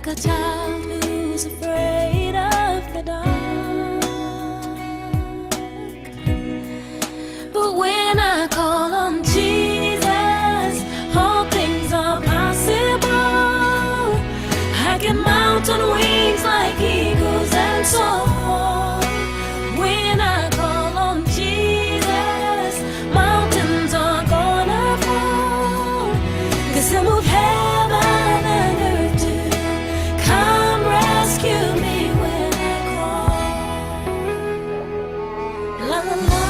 like a child who's afraid of the dark. But when I call on Jesus, all things are possible. I can mount on wings like eagles and soar. When I call on Jesus, mountains are gonna fall. 'Cause He'll move heaven and earth to come rescue me when I call. La la la.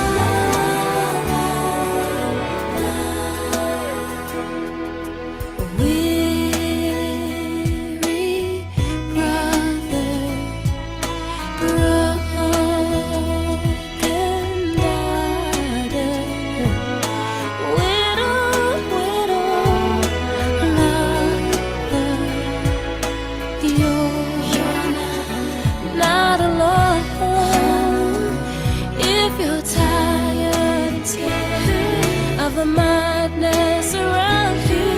The madness around you,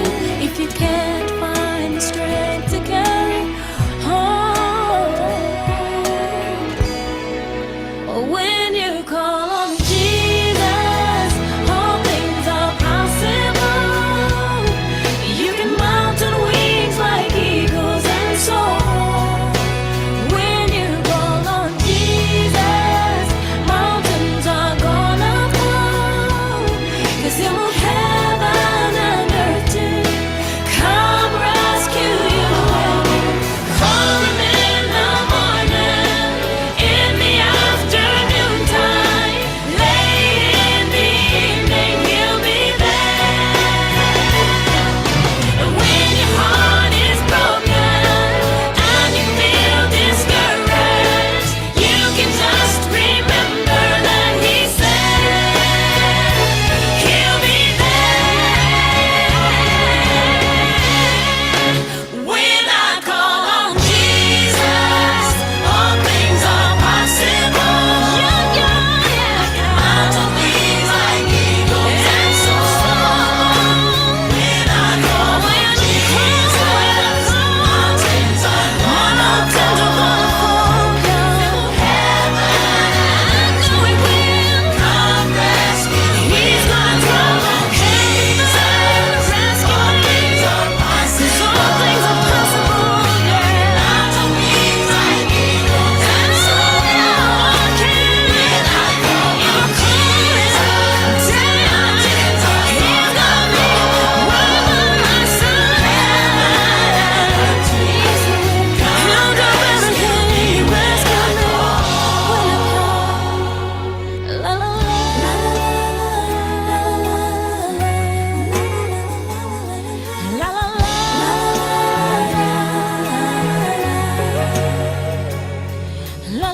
if you can't find the strength to carry on, when you call on Jesus, all things are possible. You can mount on wings like eagles and soar. When you call on Jesus, mountains are gonna fall. 'Cause He'll move heaven and earth to come rescue you. Call Him in the morning, in the afternoon time, late in the evening, He'll be there. And when your heart is broken and you feel discouraged, you can just remember that He said He'll be when I call on Jesus, all things are possible. Mount on wings like eagles and soar. When I call on Jesus, mountains are gonna fall. Heaven and earth will come rescue. He's gonna come on Jesus, all things are possible. All things are possible, yeah. Mount on wings like eagles and soar. When I call on Jesus, mountains are gonna fall. My son, He'll do everything. Rescue me when I call. La la la la la la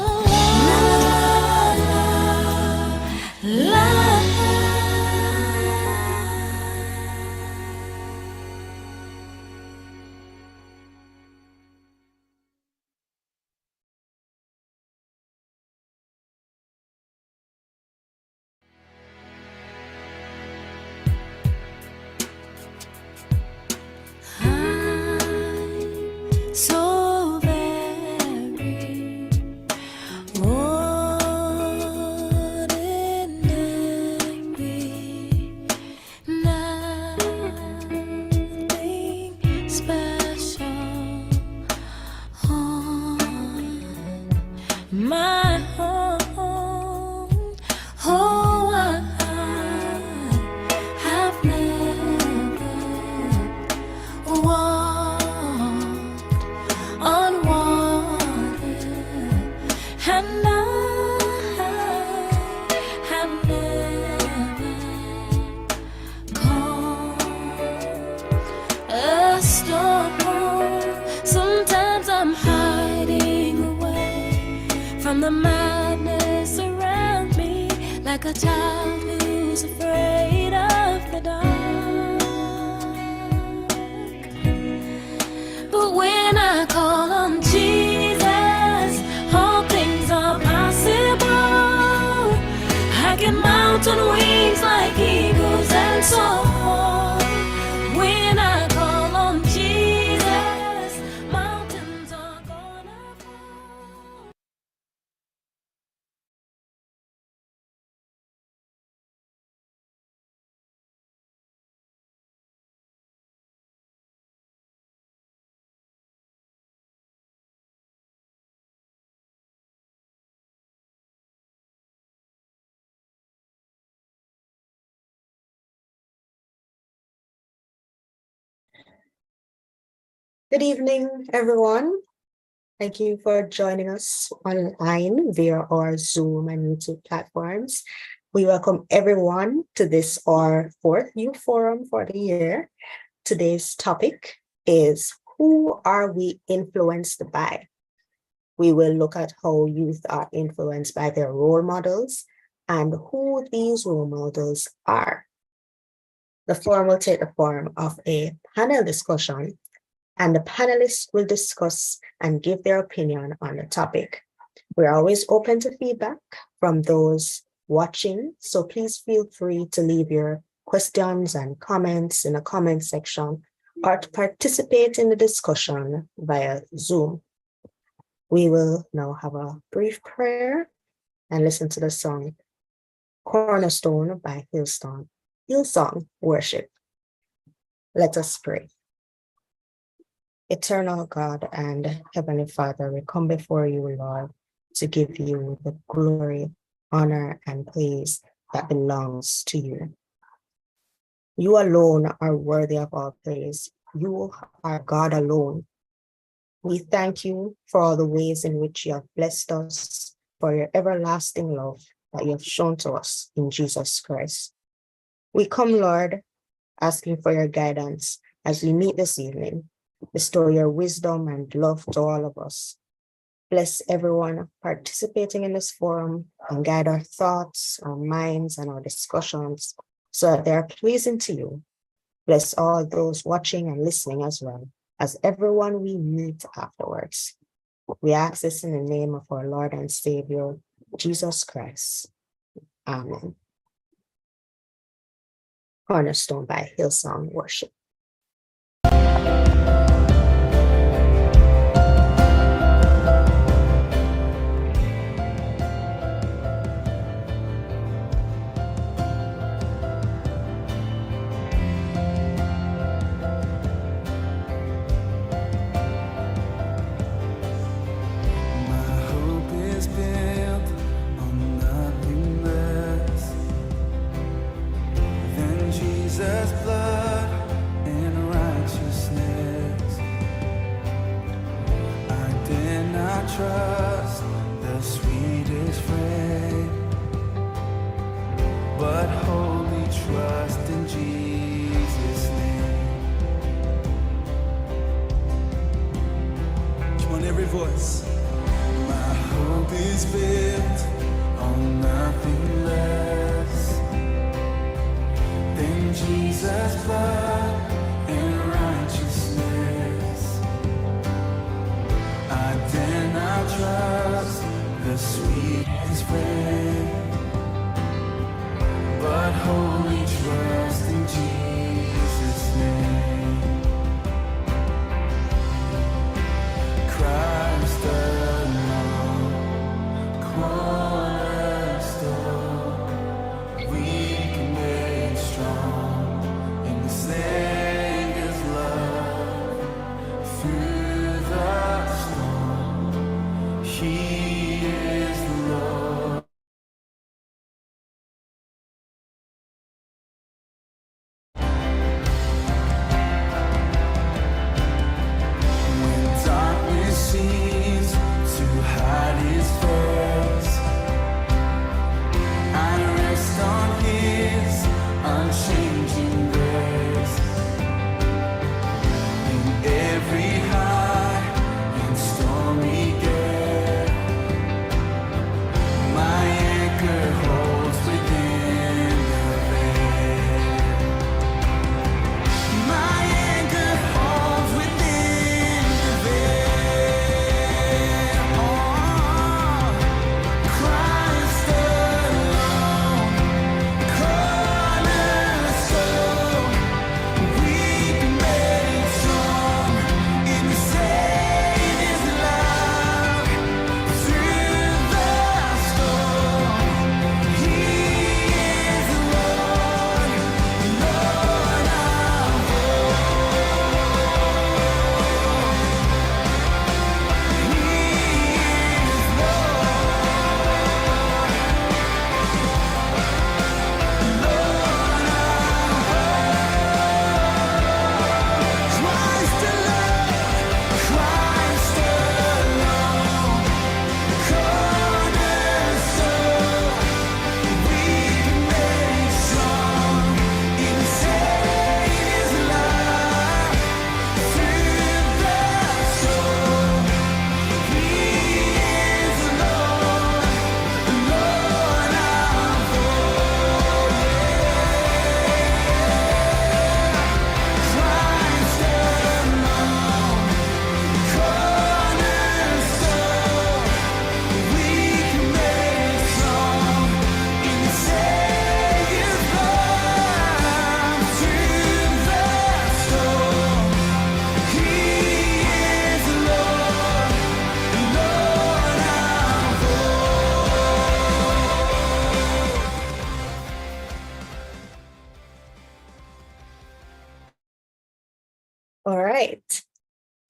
la. I'm so very ordinary, nothing special on my own. Oh, I have never walked on water, and I have never calmed a storm. Sometimes I'm hiding away from the madness around me, like a child who's afraid of the dark. But when I call on Jesus, all things are possible. I can mount on wings like eagles and soar. When I call on Jesus, mountains Good evening, everyone. Thank you for joining us online via our Zoom and YouTube platforms. We welcome everyone to this, our fourth youth forum for the year. Today's topic is, who are we influenced by? We will look at how youth are influenced by their role models and who these role models are. The forum will take the form of a panel discussion, and the panelists will discuss and give their opinion on the topic. We're always open to feedback from those watching, so please feel free to leave your questions and comments in the comment section or to participate in the discussion via Zoom. We will now have a brief prayer and listen to the song Cornerstone by Hillsong Worship. Let us pray. Eternal God and Heavenly Father, we come before you, Lord, to give you the glory, honor, and praise that belongs to you. You alone are worthy of all praise. You are God alone. We thank you for all the ways in which you have blessed us, for your everlasting love that you have shown to us in Jesus Christ. We come, Lord, asking for your guidance as we meet this evening. Bestow your wisdom and love to all of us. Bless everyone participating in this forum and guide our thoughts, our minds, and our discussions so that they are pleasing to you. Bless all those watching and listening as well as everyone we meet afterwards. We ask this in the name of our Lord and Savior, Jesus Christ. Amen. Cornerstone by Hillsong Worship. Trust the sweetest friend, but wholly trust in Jesus' name. Come on, every voice. My hope is built on nothing less than Jesus' blood and righteousness. I dare not trust the sweetest friend, but wholly trust in Jesus' name. Christ alone, cornerstone, weak and made strong in the Savior's love. Through the storm, He is the Lord. When darkness seems to hide His face, I rest on His unchanging grace. In every high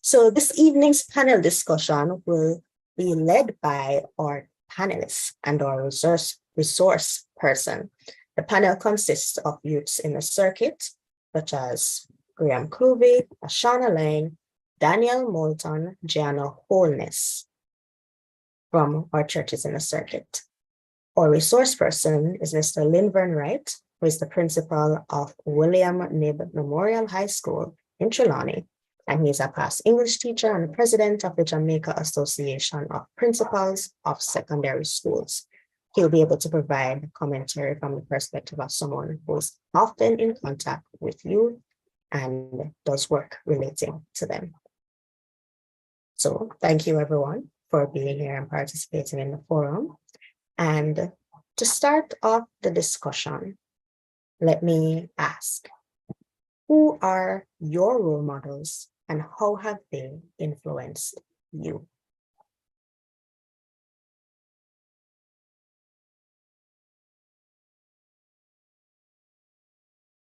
So this evening's panel discussion will be led by our panelists and our resource person. The panel consists of youths in the circuit, such as Graham Cluvey, Ashana Lane, Daniel Moulton, Gianna Holness from our churches in the circuit. Our resource person is Mr. Linvern Wright, who is the principal of William Knibb Memorial High School in Trelawney, and he is a past English teacher and president of the Jamaica Association of Principals of Secondary Schools. He'll be able to provide commentary from the perspective of someone who is often in contact with youth and does work relating to them. So thank you everyone for being here and participating in the forum. And to start off the discussion, let me ask, who are your role models and how have they influenced you?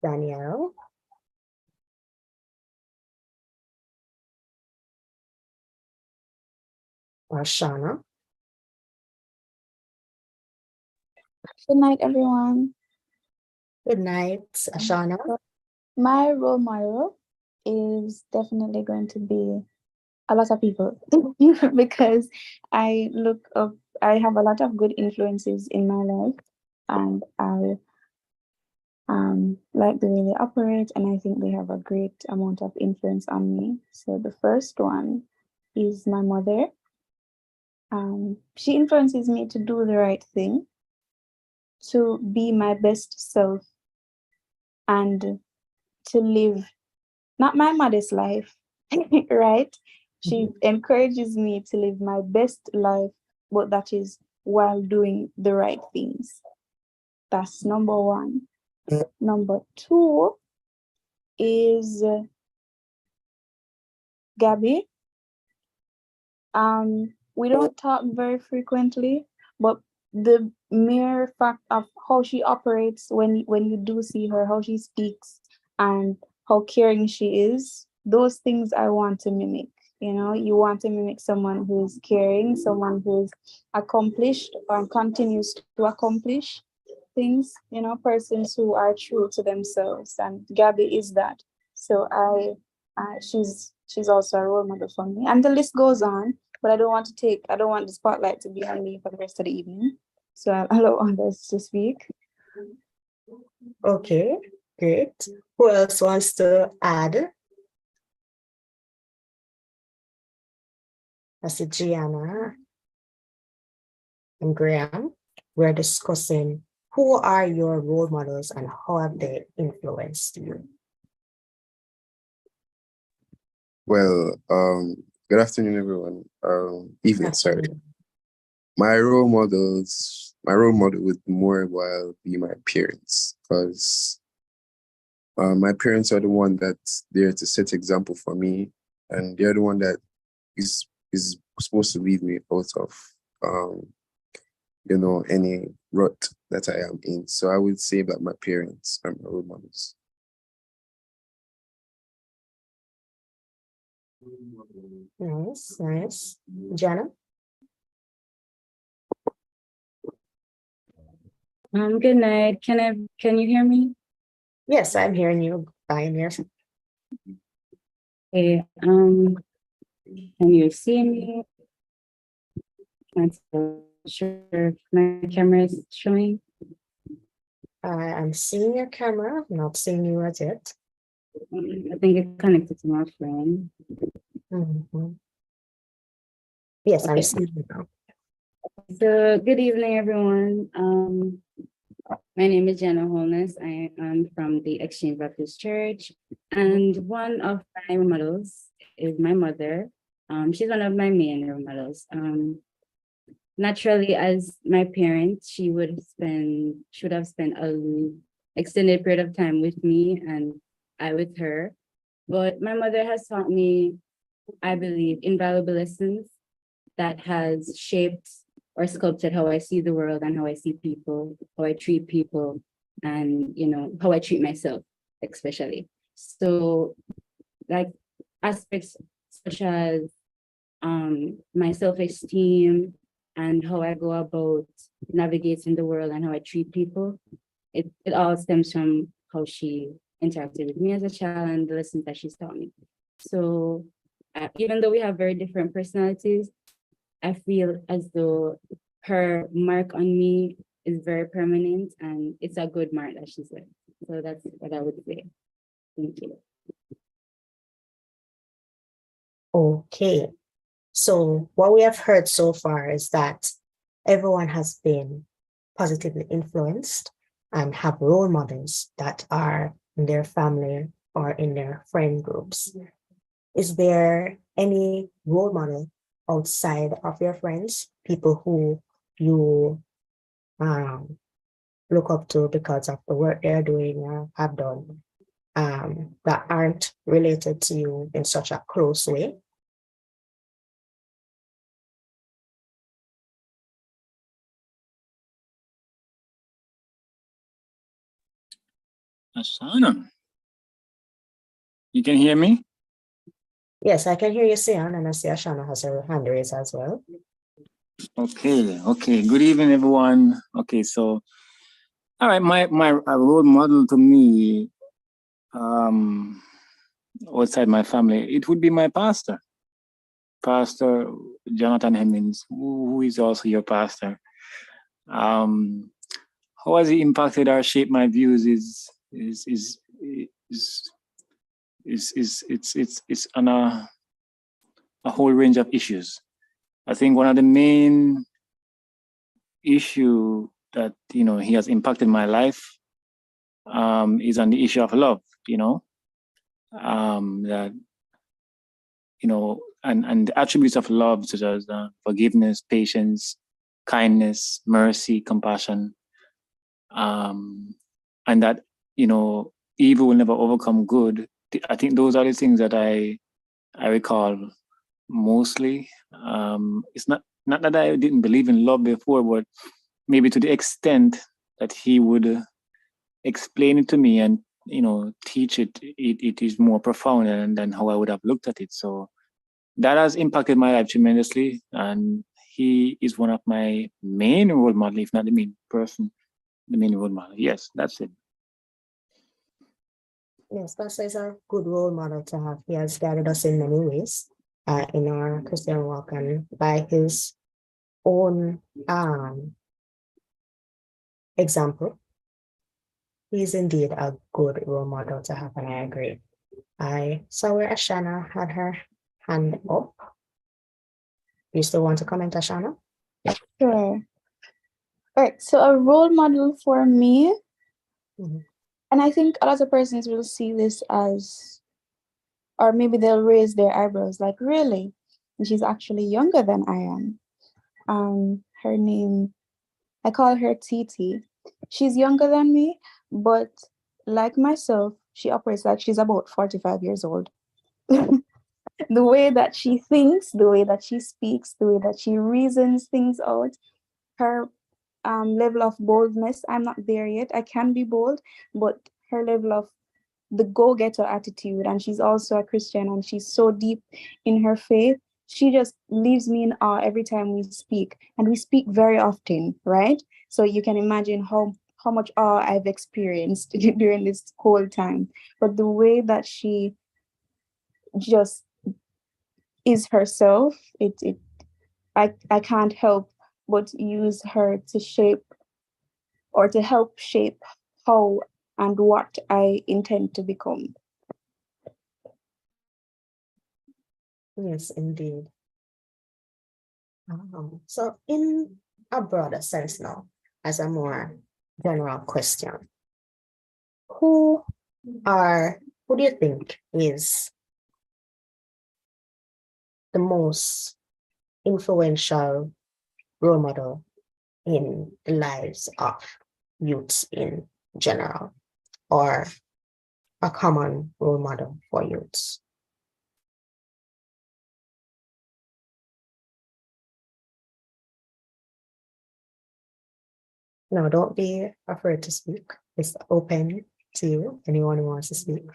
Danielle? Or Shauna? Good night, everyone. Good night, Ashana. My role model is definitely going to be a lot of people because I have a lot of good influences in my life, and I like the way they operate, and I think they have a great amount of influence on me. So the first one is my mother. She influences me to do the right thing, to be my best self, and to live not my modest life, right? She encourages me to live my best life, but that is while doing the right things. That's number one. Number two is Gabby. We don't talk very frequently, but the mere fact of how she operates when you do see her, how she speaks and how caring she is, those things I want to mimic. You know, you want to mimic someone who's caring, someone who's accomplished or continues to accomplish things, you know, persons who are true to themselves. And Gabby is that. So she's also a role model for me. And the list goes on, but I don't want the spotlight to be on me for the rest of the evening. So I'll allow others to speak. Okay, great. Who else wants to add? I see Gianna and Graham. We're discussing who are your role models and how have they influenced you? Well, good afternoon, everyone. Evening, sorry. My role model would more well be my parents, because my parents are the one that's there to set example for me, and they're the one that is supposed to lead me out of any rut that I am in. So I would say that my parents are my role models. Nice. Jana? Good night. Can you hear me? Yes, I'm hearing you fine. Yes. Okay. Can you see me? Not so sure if my camera is showing. I'm seeing your camera, not seeing you as yet. I think it's connected to my phone. Yes, I'm Okay. seeing you now. So good evening, everyone. My name is Jenna Holness. I am from the Exchange Baptist Church, and one of my role models is my mother. She's one of my main role models. Naturally, as my parent, she should have spent an extended period of time with me and I with her. But my mother has taught me, I believe, invaluable lessons that has shaped or sculpted how I see the world and how I see people, how I treat people, and how I treat myself, especially. So, like aspects such as my self-esteem and how I go about navigating the world and how I treat people. It all stems from how she interacted with me as a child and the lessons that she's taught me. So even though we have very different personalities, I feel as though her mark on me is very permanent and it's a good mark that she said. So that's what I would say. Thank you. Okay. So what we have heard so far is that everyone has been positively influenced and have role models that are in their family or in their friend groups. Is there any role model outside of your friends, people who you look up to because of the work they're doing or have done, that aren't related to you in such a close way? Ashana, you can hear me? Yes, I can hear you, Sian, and I see Ashana has her hand raised as well. Okay. Good evening, everyone. Okay, so, all right, my role model to me, outside my family, it would be my pastor, Pastor Jonathan Hemmings, who is also your pastor. How has he impacted or shaped my views it's on a whole range of issues. I think one of the main issue that he has impacted my life is on the issue of love. That and the attributes of love such as forgiveness, patience, kindness, mercy, compassion, and that evil will never overcome good. I think those are the things that I recall mostly. It's not that I didn't believe in love before, but maybe to the extent that he would explain it to me and teach it, it is more profound than how I would have looked at it. So that has impacted my life tremendously, and he is one of my main role model, if not the main person, the main role model. Yes, that's it. Yes, Pastor is a good role model to have. He has guided us in many ways in our Christian walk, and by his own example, he is indeed a good role model to have, and I agree. I saw where Ashana had her hand up. You still want to comment, Ashana? Sure. All right. So a role model for me, Mhm. and I think a lot of persons will see this as, or maybe they'll raise their eyebrows, like, really? And she's actually younger than I am. Her name, I call her Titi. She's younger than me, but like myself, she operates like she's about 45 years old. The way that she thinks, the way that she speaks, the way that she reasons things out, her level of boldness, I'm not there yet. I can be bold, but her level of the go-getter attitude, and she's also a Christian and she's so deep in her faith, she just leaves me in awe every time we speak, and we speak very often, right? So you can imagine how much awe I've experienced during this whole time. But the way that she just is herself, I can't help but use her to shape or to help shape how and what I intend to become. Yes, indeed. So in a broader sense now, as a more general question, who do you think is the most influential role model in the lives of youths in general, or a common role model for youths? No, don't be afraid to speak. It's open to you. Anyone who wants to speak.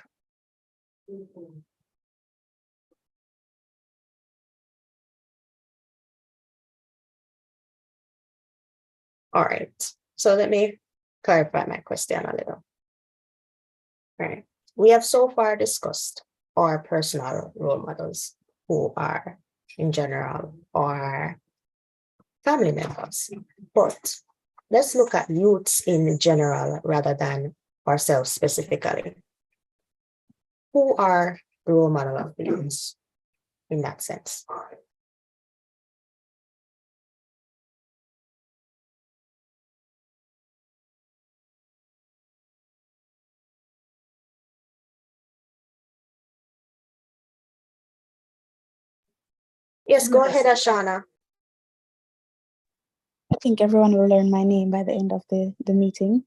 All right. So let me clarify my question a little. Right. We have so far discussed our personal role models who are in general or family members. But let's look at youths in general rather than ourselves specifically. Who are the role model of the youths in that sense? Yes, go ahead, Ashana. I think everyone will learn my name by the end of the meeting.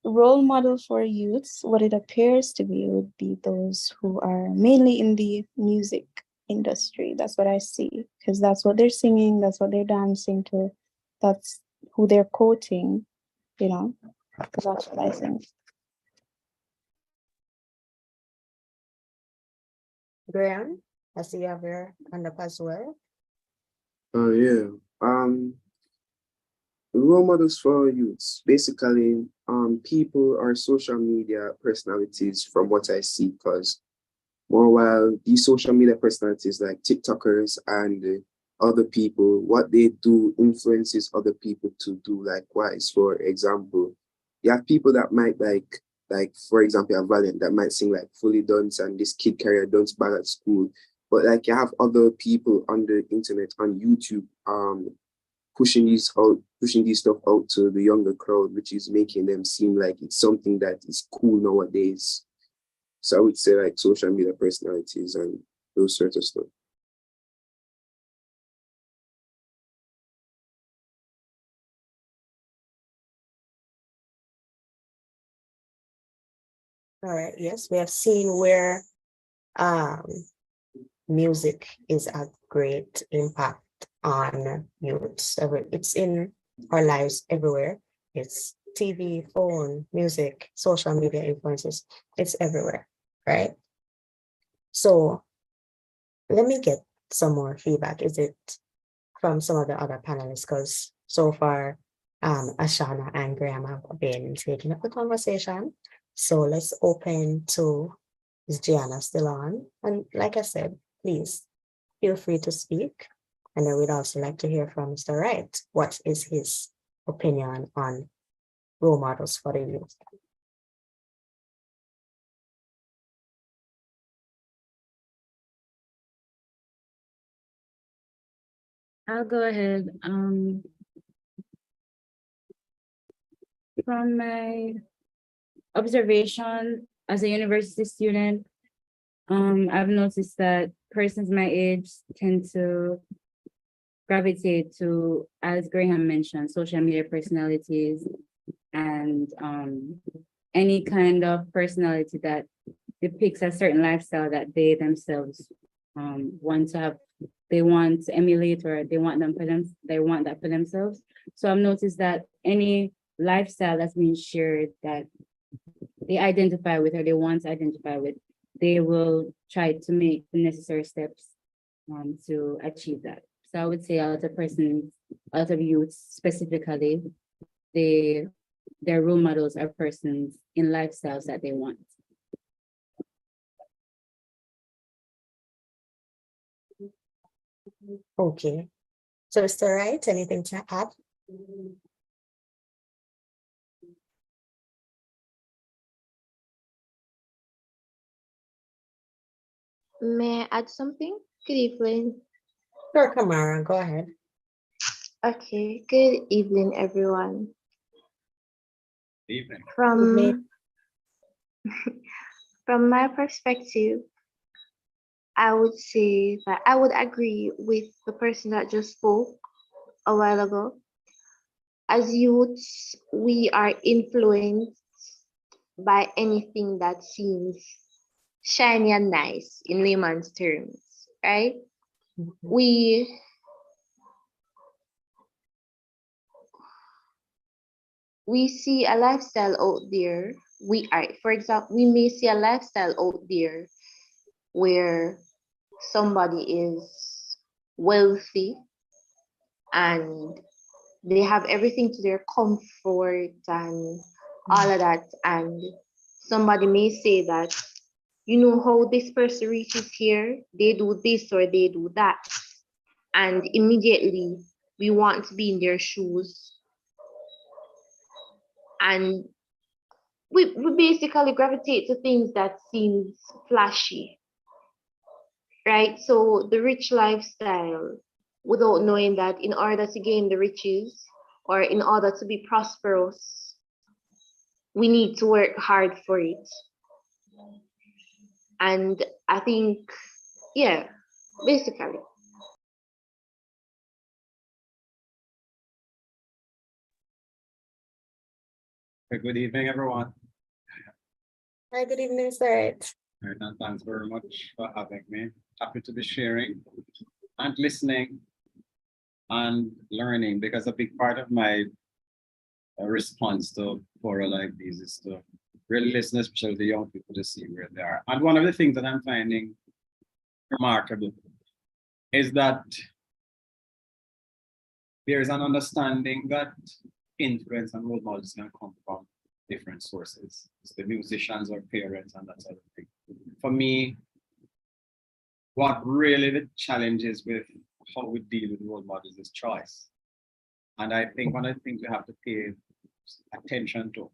Role model for youths, what it appears to be would be those who are mainly in the music industry. That's what I see, because that's what they're singing, that's what they're dancing to, that's who they're quoting, you know. That's what I think. Graham, I see you have your hand up as well. Oh yeah. Role models for youths, basically, people or social media personalities from what I see, because more while these social media personalities like TikTokers and other people, what they do influences other people to do likewise. For example, you have people that might like for example, a Valiant that might sing like Fully Dance and this kid carrier dance bad at school. But like you have other people on the internet, on YouTube, pushing these stuff out to the younger crowd, which is making them seem like it's something that is cool nowadays. So I would say like social media personalities and those sorts of stuff. All right, yes, we have seen where music is a great impact on youths. It's in our lives everywhere. It's TV, phone, music, social media influences. It's everywhere, right? So let me get some more feedback. Is it from some of the other panelists? Because so far, Ashana and Graham have been taking up the conversation. So let's open to, is Gianna still on? And like I said, please feel free to speak. And then we'd also like to hear from Mr. Wright. What is his opinion on role models for the youth? I'll go ahead. From my observation as a university student, I've noticed that persons my age tend to gravitate to, as Graham mentioned, social media personalities and any kind of personality that depicts a certain lifestyle that they themselves want to have, they want to emulate, or they want that for themselves. So I've noticed that any lifestyle that's being shared that they identify with or they want to identify with, they will try to make the necessary steps to achieve that. So I would say a lot of youths specifically, their role models are persons in lifestyles that they want. Okay. So Mr. Wright, anything to add? May I add something? Good evening. Sure, Kamara, go ahead. Okay, good evening, everyone. Evening. From from my perspective, I would say that I would agree with the person that just spoke a while ago. As youths, we are influenced by anything that seems shiny and nice in layman's terms, right? We see a lifestyle out there. For example, we may see a lifestyle out there where somebody is wealthy, and they have everything to their comfort and all of that. And somebody may say that, you know how this person reaches here, they do this or they do that. And immediately we want to be in their shoes. And we basically gravitate to things that seems flashy, right? So the rich lifestyle, without knowing that in order to gain the riches or in order to be prosperous, we need to work hard for it. And I think, yeah, basically. Good evening, everyone. Hi, good evening, sir. Right, and thanks very much for having me. Happy to be sharing and listening and learning, because a big part of my response to fora like these is to really listen, especially the young people, to see where they are. And one of the things that I'm finding remarkable is that there is an understanding that influence and role models can come from different sources. It's the musicians or parents and that sort of thing. For me, what really the challenge is with how we deal with role models is choice. And I think one of the things we have to pay attention to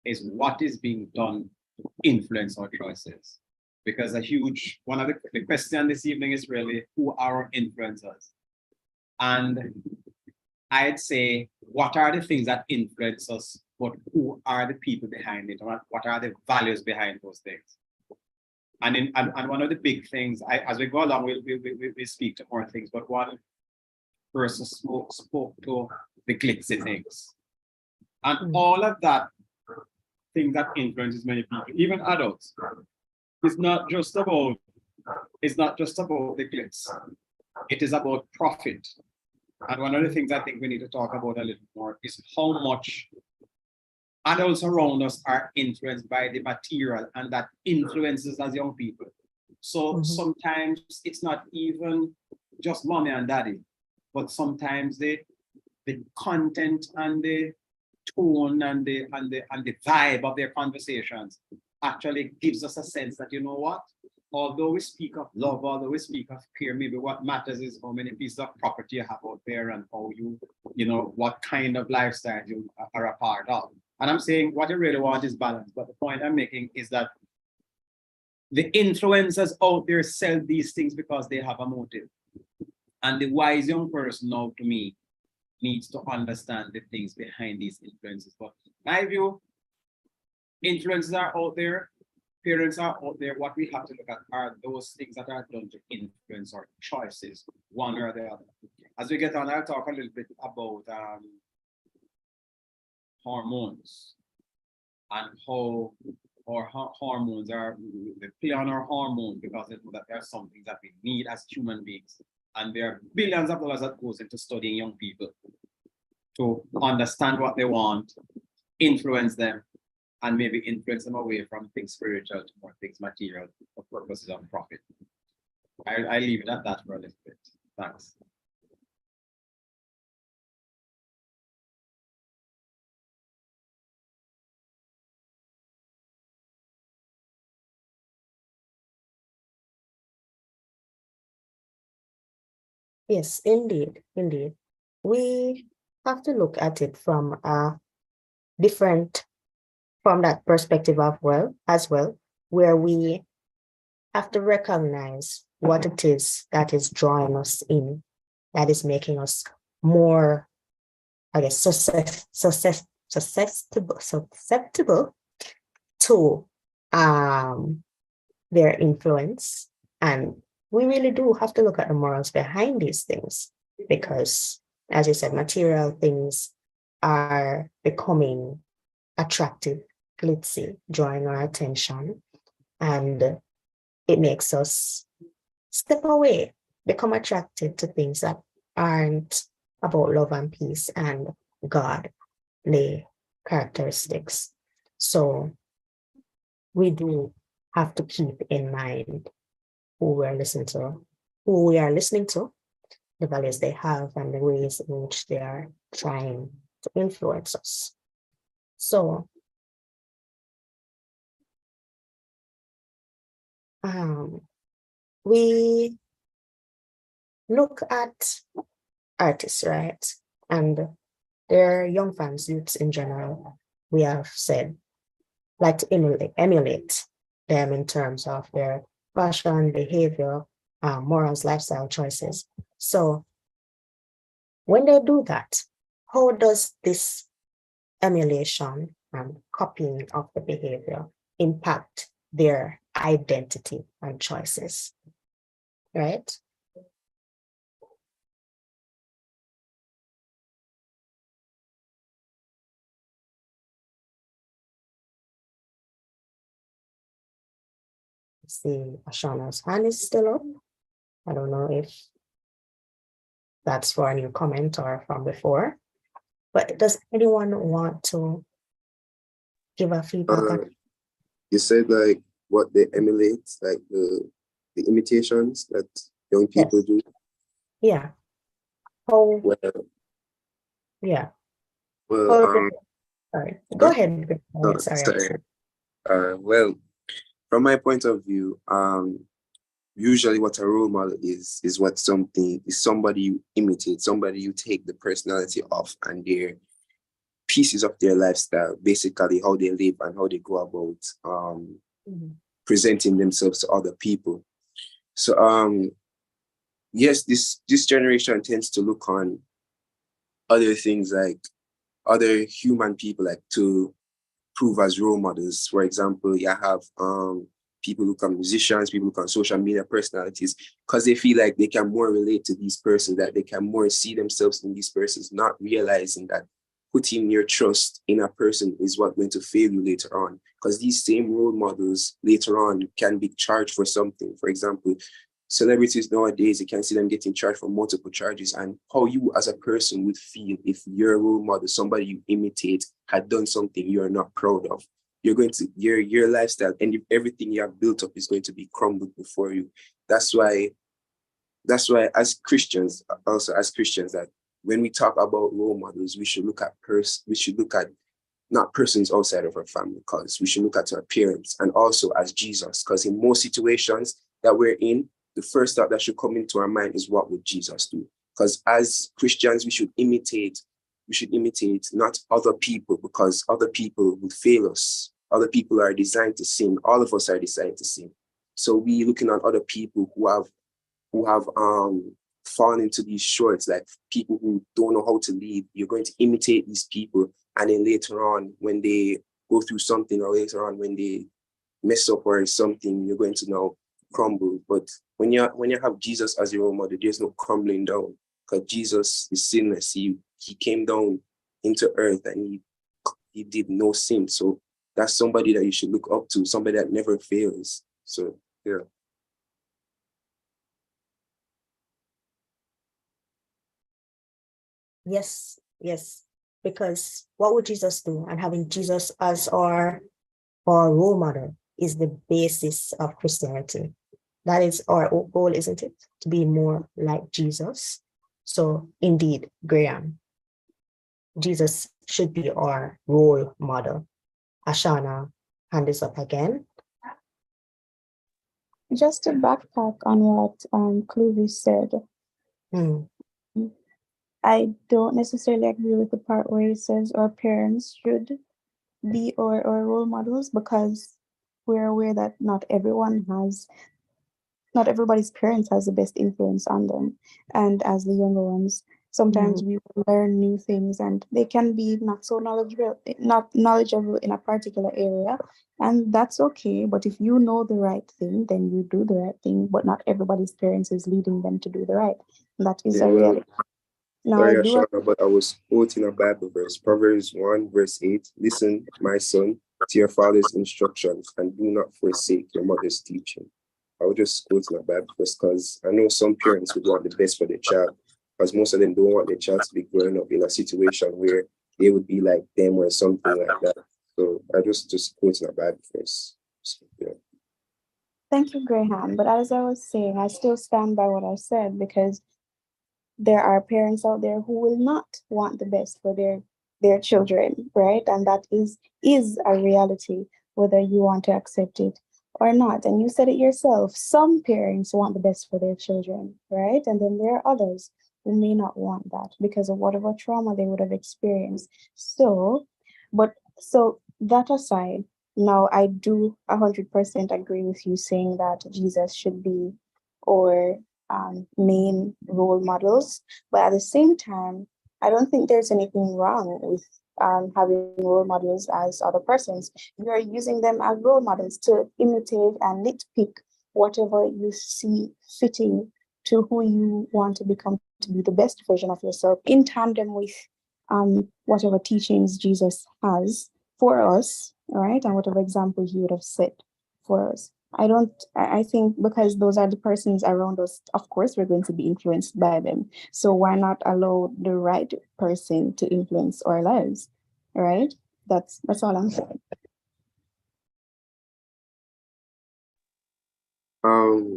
is what is being done to influence our choices. Because one of the question this evening is really, who are our influencers? And I'd say, what are the things that influence us, but who are the people behind it? What are the values behind those things? And one of the big things, as we go along, we speak to more things, but one person spoke to the glitzy things. And all of that, thing that influences many people, even adults, it's not just about the glitz. It is about profit. And one of the things I think we need to talk about a little more is how much adults around us are influenced by the material, and that influences us young people. So sometimes it's not even just mommy and daddy, but sometimes the content and the tone and the vibe of their conversations actually gives us a sense that, you know what, although we speak of love, although we speak of care, maybe what matters is how many pieces of property you have out there and how you know, what kind of lifestyle you are a part of. And I'm saying what you really want is balance. But the point I'm making is that the influencers out there sell these things because they have a motive. And the wise young person now, to me, needs to understand the things behind these influences. But in my view, influences are out there, parents are out there. What we have to look at are those things that are done to influence our choices, one or the other. As we get on, I'll talk a little bit about hormones and how our hormones are, they play on our hormones, because that there are some things that we need as human beings. And there are billions of dollars that goes into studying young people to understand what they want, influence them, and maybe influence them away from things spiritual to more things material for purposes of profit. I leave it at that for a little bit. Thanks. Yes, indeed, indeed. We have to look at it from that perspective as well, where we have to recognize what it is that is drawing us in, that is making us more, I guess, susceptible to their influence. And we really do have to look at the morals behind these things, because, as you said, material things are becoming attractive, glitzy, drawing our attention, and it makes us step away, become attracted to things that aren't about love and peace and godly characteristics. So we do have to keep in mind who we are listening to, the values they have and the ways in which they are trying to influence us. So, we look at artists, right? And their young fans, youths in general, we have said, like to emulate them in terms of their fashion, behavior, morals, lifestyle choices. So when they do that, how does this emulation and copying of the behavior impact their identity and choices? Right? See, Ashana's hand is still up. I don't know if that's for a new comment or from before, but does anyone want to give a feedback? You said like what they emulate, like the imitations that young people do. Yeah. How, Well, yeah. well, Sorry. Go ahead. Sorry. sorry. Well, from my point of view, usually what a role model is what somebody you imitate, somebody you take the personality of and their pieces of their lifestyle, basically how they live and how they go about presenting themselves to other people. So yes, this generation tends to look on other things like other human people like to prove as role models. For example, you have people who become musicians, people who become social media personalities, because they feel like they can more relate to these persons, that they can more see themselves in these persons, not realizing that putting your trust in a person is what going to fail you later on. Because these same role models later on can be charged for something. For example, celebrities nowadays, you can see them getting charged for multiple charges, and how you as a person would feel if your role model, somebody you imitate, had done something you're not proud of. You're going to, your lifestyle and everything you have built up is going to be crumbled before you. That's why as Christians, that when we talk about role models, we should look at not persons outside of our family, because we should look at our parents, and also as Jesus, because in most situations that we're in, the first thought that should come into our mind is, what would Jesus do? Because as Christians, we should imitate not other people, because other people would fail us. Other people are designed to sin. All of us are designed to sin. So we looking at other people who have fallen into these shorts, like people who don't know how to lead. You're going to imitate these people, and then later on, when they go through something, or later on when they mess up or something, you're going to now crumble. But when you have Jesus as your role model, there's no crumbling down, because Jesus is sinless. He came down into earth and he did no sin. So that's somebody that you should look up to, somebody that never fails. So yeah. Yes. Because what would Jesus do? And having Jesus as our role model is the basis of Christianity. That is our goal, isn't it? To be more like Jesus. So indeed, Graham, Jesus should be our role model. Ashana, hand this up again. Just to backtrack on what Clovis said, I don't necessarily agree with the part where it says our parents should be our role models, because we're aware that not everybody's parents has the best influence on them. And as the younger ones, sometimes we learn new things, and they can be not knowledgeable in a particular area, and that's okay. But if you know the right thing, then you do the right thing. But not everybody's parents is leading them to do the right. And that is a reality. Now, Sorry, Ashana, but I was quoting a Bible verse, Proverbs 1, verse 8. Listen, my son, to your father's instructions, and do not forsake your mother's teaching. I was just quoting a Bible verse because I know some parents would want the best for their child, because most of them don't want their child to be growing up in a situation where they would be like them or something like that. So I just quoting a Bible verse. So, yeah. Thank you, Graham. But as I was saying, I still stand by what I said, because there are parents out there who will not want the best for their children, right? And that is a reality, whether you want to accept it or not. And you said it yourself, some parents want the best for their children, right? And then there are others who may not want that because of whatever trauma they would have experienced. So that aside, now I do 100% agree with you saying that Jesus should be our main role models. But at the same time, I don't think there's anything wrong with having role models as other persons. You are using them as role models to imitate and nitpick whatever you see fitting to who you want to become to be the best version of yourself in tandem with whatever teachings Jesus has for us, right? And whatever example he would have set for us. I think because those are the persons around us, of course, we're going to be influenced by them. So why not allow the right person to influence our lives, right? That's all I'm saying.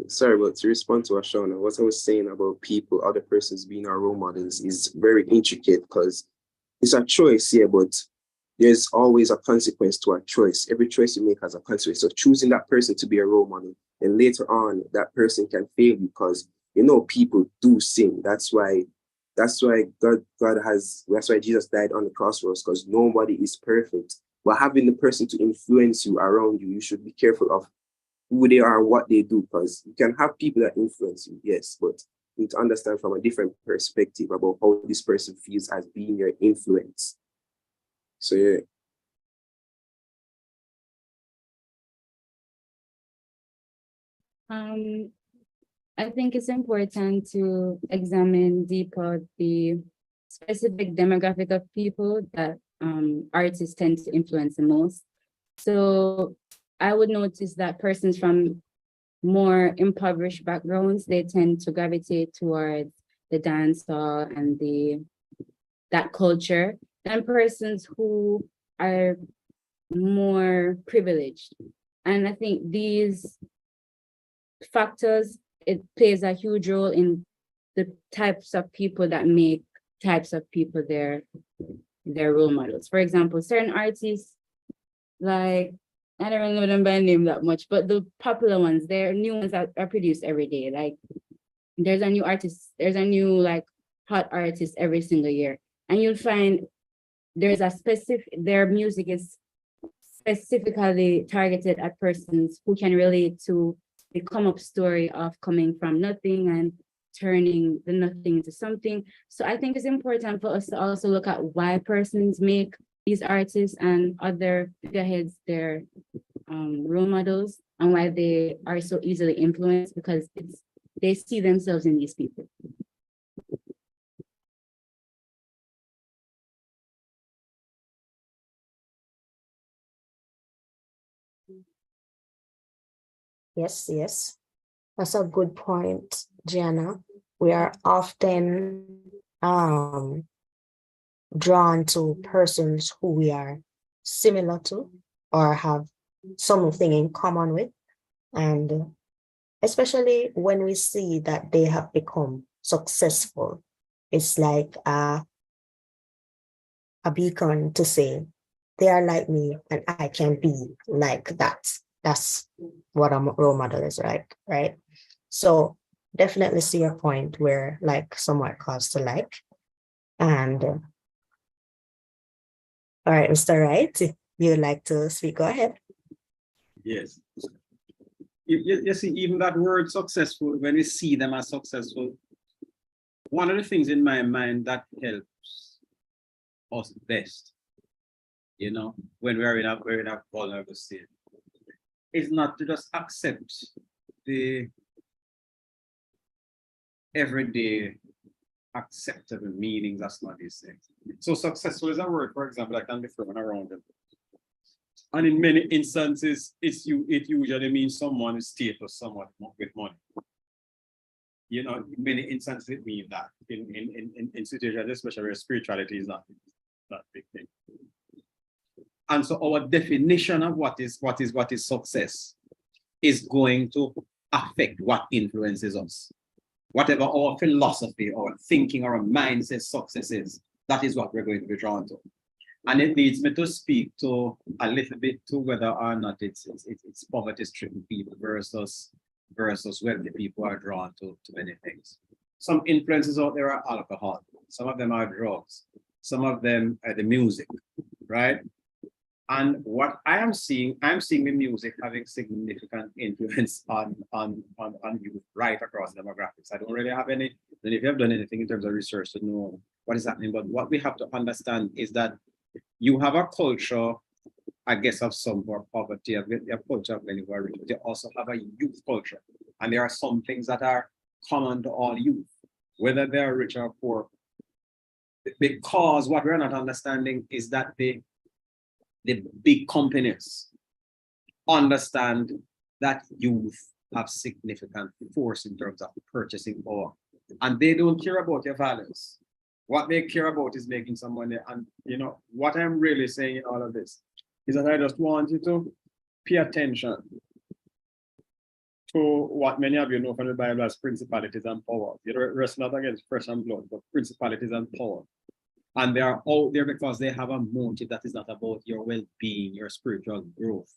Sorry, but to respond to Ashana, what I was saying about people, other persons being our role models is very intricate because it's a choice, yeah, but there's always a consequence to our choice. Every choice you make has a consequence. So choosing that person to be a role model, and later on that person can fail you because people do sin. That's why that's why Jesus died on the cross for us, because nobody is perfect. But having the person to influence you around you, you should be careful of who they are and what they do, because you can have people that influence you, yes, but you need to understand from a different perspective about how this person feels as being your influence. So yeah. I think it's important to examine deeper the specific demographic of people that artists tend to influence the most. So I would notice that persons from more impoverished backgrounds, they tend to gravitate towards the dancehall and that culture, than persons who are more privileged. And I think these factors, it plays a huge role in the types of people that make types of people their role models. For example, certain artists, like, I don't really know them by name that much, but the popular ones, they're new ones that are produced every day. Like, there's a new artist, there's a new like hot artist every single year. And you'll find there's their music is specifically targeted at persons who can relate to the come up story of coming from nothing and turning the nothing into something. So I think it's important for us to also look at why persons make these artists and other figureheads their role models, and why they are so easily influenced, because they see themselves in these people. Yes. That's a good point, Gianna. We are often drawn to persons who we are similar to or have something in common with. And especially when we see that they have become successful, it's like a beacon to say, they are like me and I can be like that. That's what a role model is, right? So definitely see your point where like somewhat close to like. And all right, Mr. Wright, you'd like to speak, go ahead. Yes. You see, even that word successful, when we see them as successful, one of the things in my mind that helps us best, when we're in a vulnerable state, is not to just accept the everyday acceptable meanings that studies say. So successful is a word, for example, that can be thrown around them. And in many instances, it usually means someone with status, someone with money. In many instances it means that. In situations, especially where spirituality is not that big thing. And so our definition of what is success is going to affect what influences us. whatever our philosophy, our thinking, our mindset success is, that is what we're going to be drawn to. And it leads me to speak to a little bit to whether or not it's poverty-stricken people versus wealthy people are drawn to many things. Some influences out there are alcohol. Some of them are drugs. Some of them are the music, right? And what I'm seeing the music having significant influence on youth right across demographics. I don't really have any, and if you have done anything in terms of research to know what is happening, but what we have to understand is that you have a culture, I guess, of some who are poverty, a culture of many who are rich, but you also have a youth culture. And there are some things that are common to all youth, whether they are rich or poor. Because what we're not understanding is that the big companies understand that youth have significant force in terms of purchasing power. And they don't care about your values. What they care about is making some money. And you know, what I'm really saying in all of this is that I just want you to pay attention to what many of you know from the Bible as principalities and power. You wrestle not against flesh and blood, but principalities and power. And they are out there because they have a motive that is not about your well-being, your spiritual growth,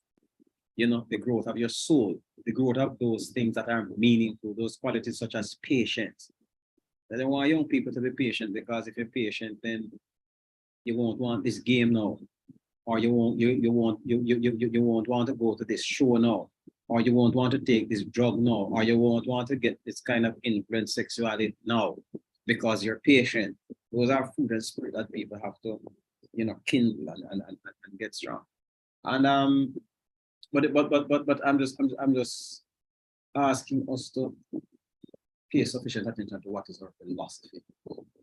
you know, the growth of your soul, the growth of those things that are meaningful, those qualities such as patience. They don't want young people to be patient, because if you're patient, then you won't want this game now, or you won't want to go to this show now, or you won't want to take this drug now, or you won't want to get this kind of influence sexuality now, because you're patient. Those are food and spirit that people have to, you know, kindle and get strong. And but I'm just asking us to pay sufficient attention to what is our philosophy,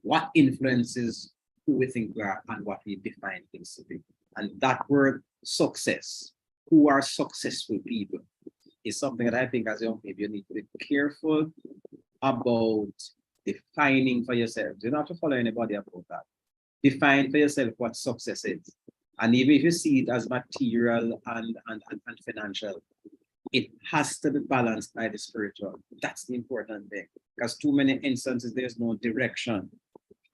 what influences who we think we are and what we define things to be. And that word success, who are successful people, is something that I think as young people you need to be careful about defining for yourself. You don't have to follow anybody about that. Define for yourself what success is. And even if you see it as material and financial, it has to be balanced by the spiritual. That's the important thing. Because too many instances, there's no direction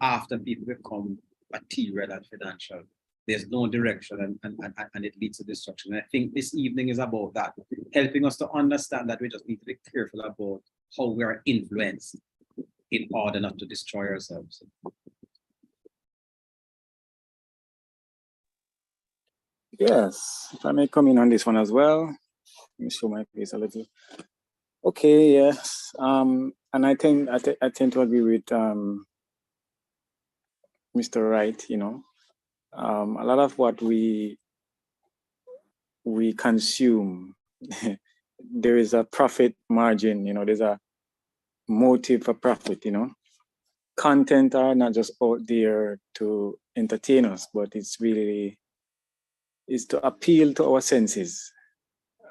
after people become material and financial. There's no direction and it leads to destruction. And I think this evening is about that, helping us to understand that we just need to be careful about how we are influenced in order not to destroy ourselves. Yes, if I may come in on this one as well. Let me show my face a little. Okay, yes. And I think I tend to agree with Mr. Wright, you know. A lot of what we consume, there is a profit margin, you know, there's a motive for profit, you know. Content are not just out there to entertain us, but it's really is to appeal to our senses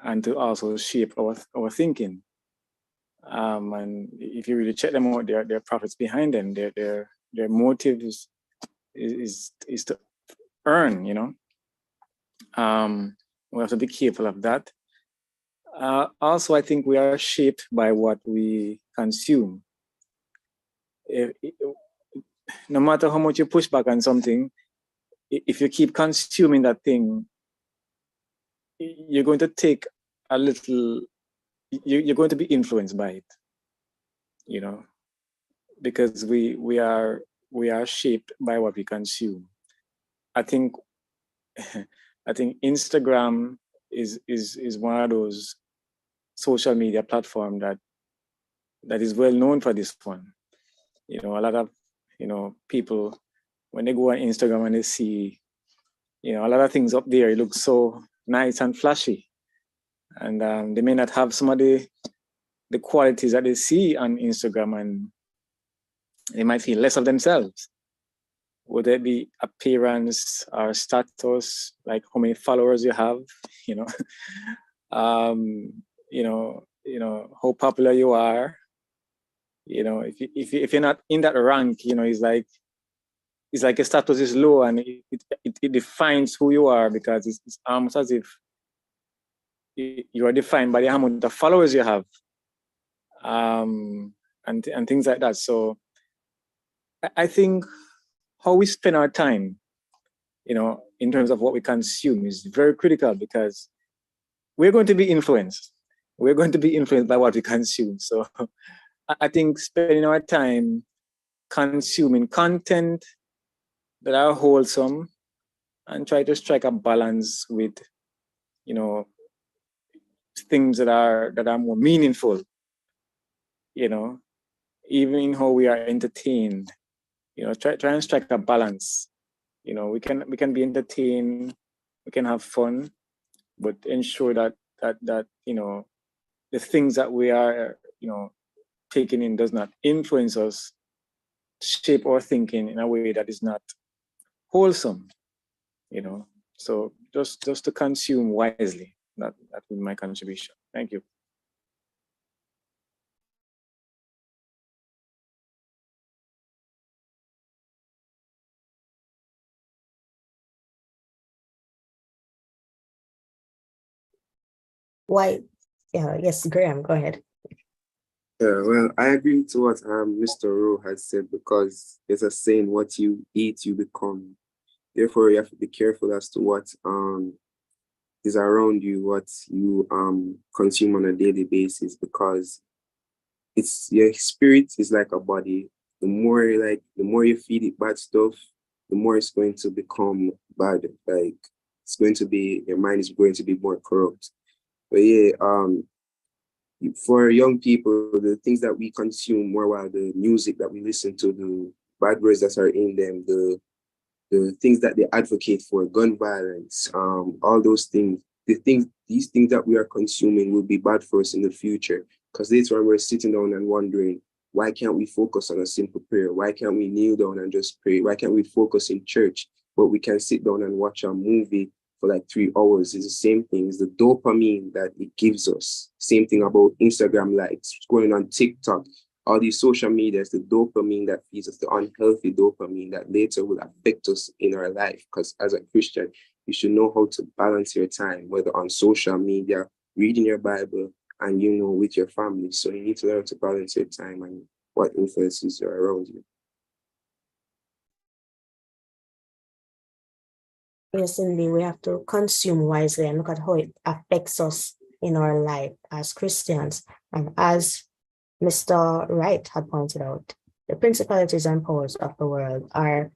and to also shape our thinking. And if you really check them out, there are profits behind them. Their motive is to earn, you know. We have to be careful of that. Also, I think we are shaped by what we consume. No matter how much you push back on something, if you keep consuming that thing, you're going to take a little, you're going to be influenced by it, you know, because we are shaped by what we consume. I think Instagram is one of those social media platform that is well known for this one. You know, a lot of, you know, people, when they go on Instagram and they see, you know, a lot of things up there, it looks so nice and flashy. And they may not have some of the qualities that they see on Instagram, and they might feel less of themselves. Would it be appearance or status, like how many followers you have, you know, you know, how popular you are. You know, if you're not in that rank, you know, it's like your status is low, and it defines who you are, because it's almost as if you are defined by the amount of followers you have. And and things like that. So I think how we spend our time, in terms of what we consume is very critical, because we're going to be influenced. We're going to be influenced by what we consume. So I think spending our time consuming content that are wholesome and try to strike a balance with, things that are more meaningful, even in how we are entertained, try and strike a balance. We can be entertained, we can have fun, but ensure that the things that we are, taking in does not influence us, shape our thinking in a way that is not wholesome, So just to consume wisely. That would be my contribution. Thank you. Why? Yeah, yes, Graham, go ahead. Yeah, well, I agree to what Mr. Rowe has said, because there's a saying, what you eat, you become. Therefore, you have to be careful as to what is around you, what you consume on a daily basis, because it's your spirit is like a body. The more you feed it bad stuff, the more it's going to become bad. Like it's going to be, your mind is going to be more corrupt. But yeah, for young people, the things that we consume more, while the music that we listen to, the bad words that are in them, the things that they advocate for, gun violence, all those things, these things that we are consuming will be bad for us in the future. Because later on we're sitting down and wondering, why can't we focus on a simple prayer? Why can't we kneel down and just pray? Why can't we focus in church? But we can sit down and watch a movie for like 3 hours. It's the same thing. It's the dopamine that it gives us. Same thing about Instagram likes, going on TikTok, all these social medias, the dopamine that feeds us, the unhealthy dopamine that later will affect us in our life. Because as a Christian, you should know how to balance your time, whether on social media, reading your Bible, and with your family. So you need to learn to balance your time and what influences are around you. Yes, indeed, we have to consume wisely and look at how it affects us in our life as Christians. And as Mr. Wright had pointed out, the principalities and powers of the world are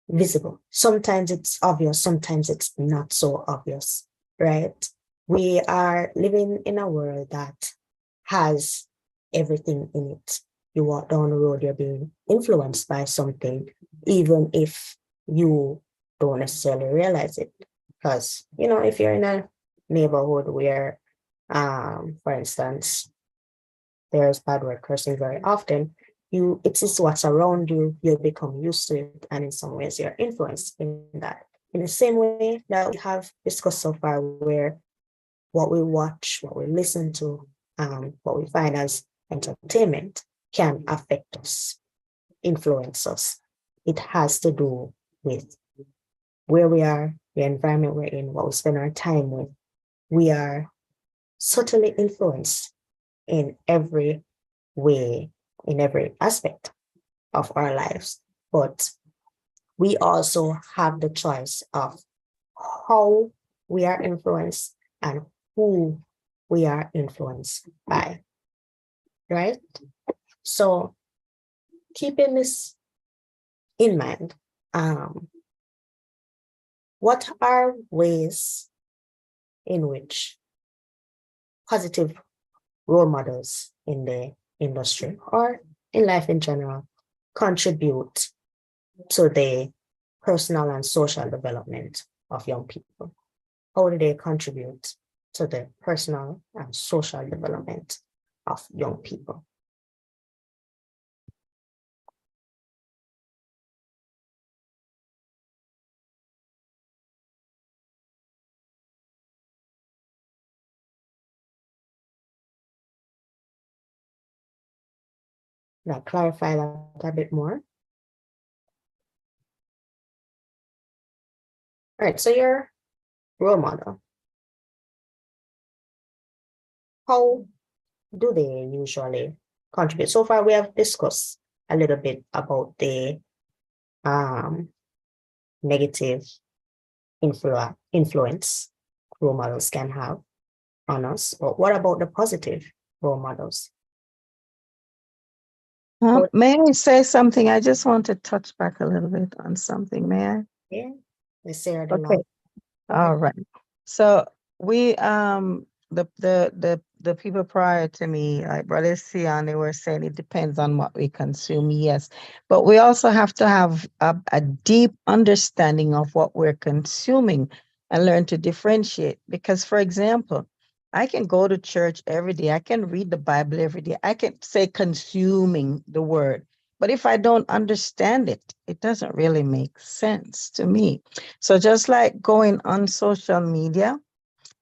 visible. Sometimes it's obvious, sometimes it's not so obvious, right? We are living in a world that has everything in it. You walk down the road, you're being influenced by something, even if you don't necessarily realize it. Because, if you're in a neighborhood where, for instance, there's bad word cursing very often, it is what's around you, you become used to it, and in some ways you're influenced in that. In the same way that we have discussed so far, where what we watch, what we listen to, what we find as entertainment can affect us, influence us. It has to do with where we are, the environment we're in, what we spend our time with. We are subtly influenced in every way, in every aspect of our lives. But we also have the choice of how we are influenced and who we are influenced by, right? So keeping this in mind, what are ways in which positive role models in the industry or in life in general contribute to the personal and social development of young people? How do they contribute to the personal and social development of young people? Can I clarify that a bit more? All right, so your role model, how do they usually contribute. So far, we have discussed a little bit about the negative influence role models can have on us. But what about the positive role models? Well- May I say something? I just want to touch back a little bit on something. May I? Yeah, Miss Sarah Okay. DeLong. All right. So we the people prior to me, like Brother Sion, they were saying it depends on what we consume, yes. But we also have to have a deep understanding of what we're consuming and learn to differentiate. Because, for example, I can go to church every day, I can read the Bible every day, I can say consuming the word. But if I don't understand it, it doesn't really make sense to me. So just like going on social media,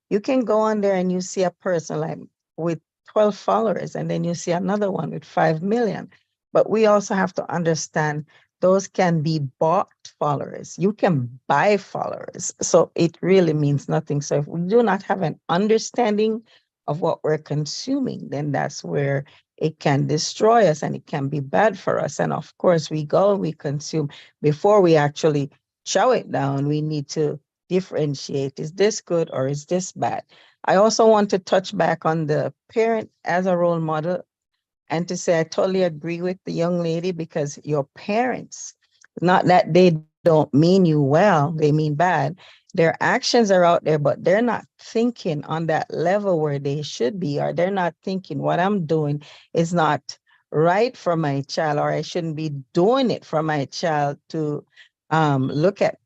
you can go on there and you see a person like with 12 followers, and then you see another one with 5 million. But we also have to understand those can be bought followers. You can buy followers. So it really means nothing. So if we do not have an understanding of what we're consuming, then that's where it can destroy us and it can be bad for us. And of course, we go and we consume before we actually chow it down. We need to differentiate, is this good or is this bad? I also want to touch back on the parent as a role model and to say I totally agree with the young lady, because your parents, not that they don't mean you well, they mean bad. Their actions are out there, but they're not thinking on that level where they should be, or they're not thinking what I'm doing is not right for my child, or I shouldn't be doing it for my child to look at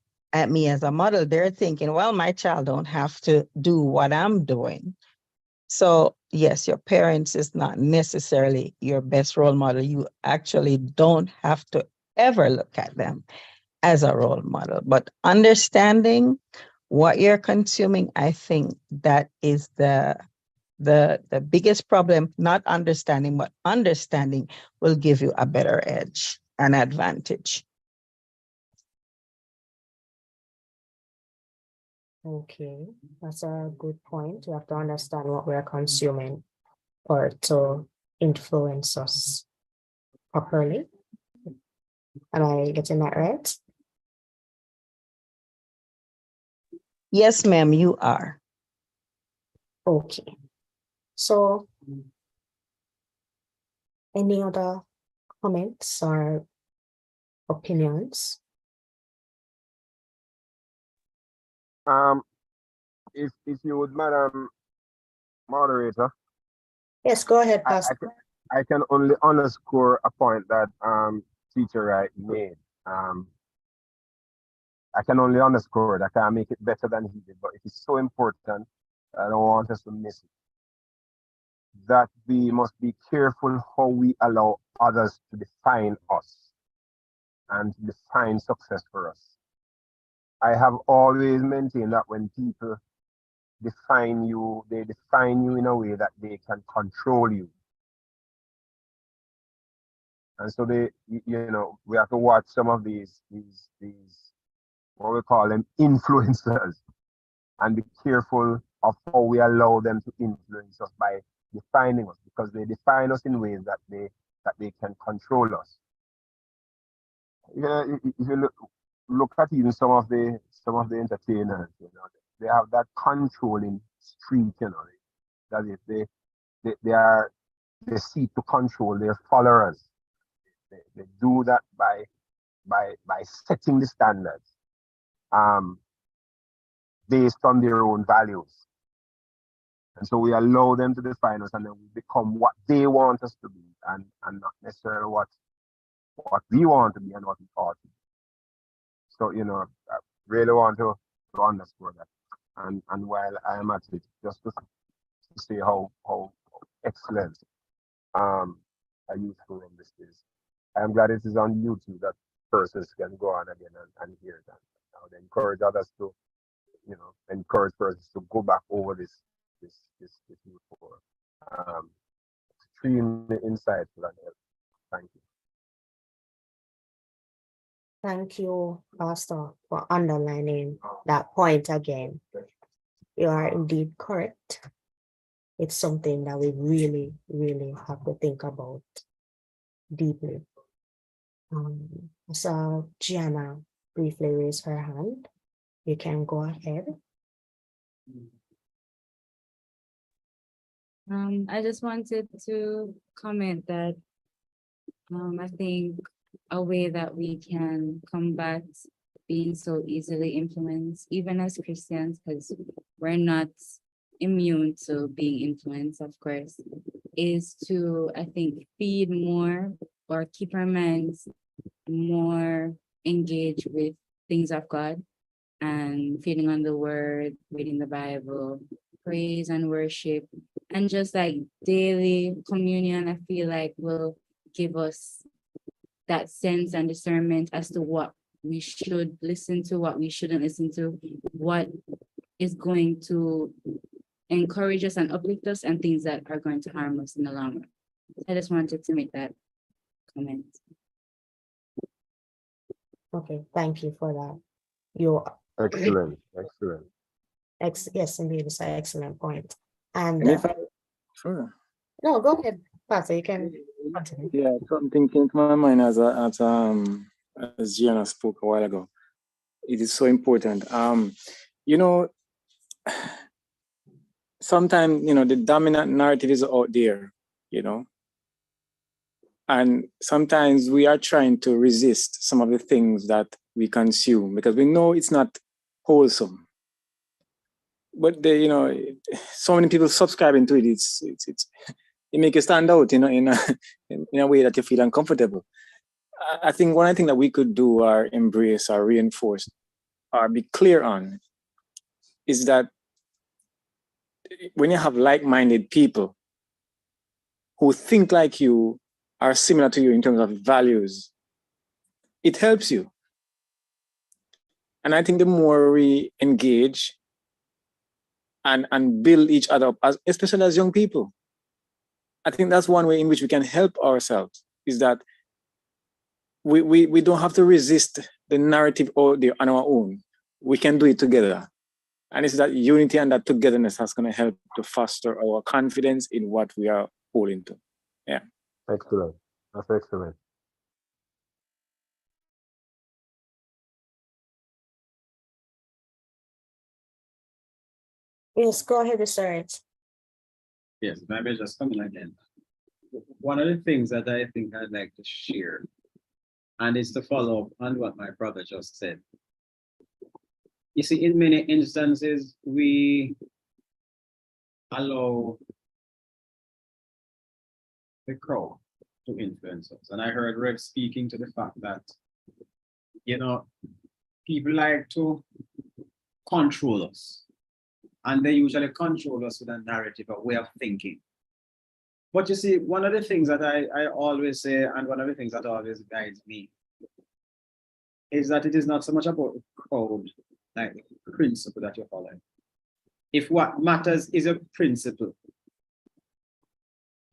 me as a model. They're thinking, well, my child don't have to do what I'm doing. So yes, your parents is not necessarily your best role model. You actually don't have to ever look at them as a role model, but understanding what you're consuming, I think that is the biggest problem. Not understanding, but understanding will give you a better edge, an advantage. Okay, that's a good point. We have to understand what we're consuming or to influence us properly. Am I getting that right? Yes, ma'am, you are. Okay. So any other comments or opinions? If you would, Madam Moderator, Yes, go ahead, I Pastor. I can only underscore a point that Teacher Wright made. I can only underscore it. I can't make it better than he did, but it is so important. I don't want us to miss it. That we must be careful how we allow others to define us and to define success for us. I have always maintained that when people define you, they define you in a way that they can control you. And so we have to watch some of these what we call them influencers, and be careful of how we allow them to influence us by defining us, because they define us in ways that they can control us. If you look at even some of the entertainers, they have that controlling streak, that if they seek to control their followers. They do that by setting the standards based on their own values. And so we allow them to define us, and then we become what they want us to be, and not necessarily what we want to be and what we ought to be. So, I really want to underscore that. And while I am at it, just to say how excellent a youthful room this is. I'm glad it is on YouTube that persons can go on again and hear that. I would encourage others to, encourage persons to go back over this youth forum. Extremely insightful and helpful. Thank you. Thank you, Pastor, for underlining that point again. You are indeed correct. it's something that we really, really have to think about deeply. I saw Gianna briefly raise her hand. You can go ahead. I just wanted to comment that I think a way that we can combat being so easily influenced, even as Christians, because we're not immune to being influenced, of course, is to, I think, feed more or keep our minds more engaged with things of God and feeding on the word, reading the Bible, praise and worship, and just like daily communion, I feel like will give us that sense and discernment as to what we should listen to, what we shouldn't listen to, what is going to encourage us and uplift us, and things that are going to harm us in the long run. I just wanted to make that comment. Okay, thank you for that. You Excellent, excellent. yes, indeed, it's an excellent point. And And if I, sure. no, go ahead, Pastor, you can continue. Yeah, something came to my mind as Gianna spoke a while ago. It is so important. You know, sometimes, you know, the dominant narrative is out there, you know, and sometimes we are trying to resist some of the things that we consume because we know it's not wholesome. But they, you know, so many people subscribing to it. It makes you stand out, you know, in a way that you feel uncomfortable. I think one thing that we could do or embrace or reinforce or be clear on is that when you have like-minded people who think like you, are similar to you in terms of values, it helps you. And I think the more we engage and build each other up, especially as young people, I think that's one way in which we can help ourselves, is that we don't have to resist the narrative on our own. We can do it together. And it's that unity and that togetherness that's going to help to foster our confidence in what we are holding to. Yeah. Excellent. That's excellent. Yes, go ahead, Mr. Wright. Yes, maybe just coming again. One of the things that I think I'd like to share, and it's to follow up on what my brother just said. You see, in many instances, we allow the crowd to influence us. And I heard Rev speaking to the fact that, you know, people like to control us. And they usually control us with a narrative, a way of thinking. But you see, one of the things that I always say, and one of the things that always guides me, is that it is not so much about the crowd, like the principle that you're following. If what matters is a principle,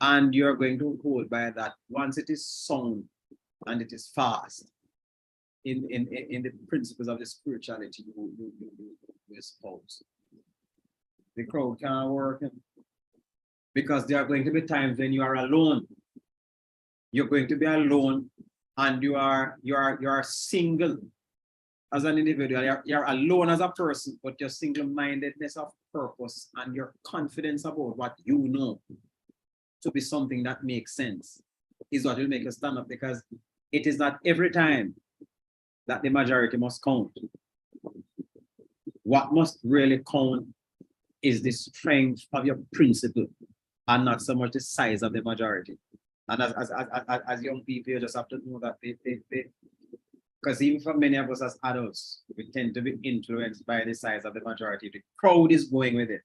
and you're going to hold by that, once it is sound and it is fast, in the principles of the spirituality you espouse, the crowd can't work, because there are going to be times when you are alone. You're going to be alone, and you are single as an individual. You're alone as a person, but your single-mindedness of purpose and your confidence about what you know to be something that makes sense is what will make you stand up, because it is not every time that the majority must count. What must really count is the strength of your principle, and not so much the size of the majority. And as young people, you just have to know that because even for many of us as adults, we tend to be influenced by the size of the majority. The crowd is going with it.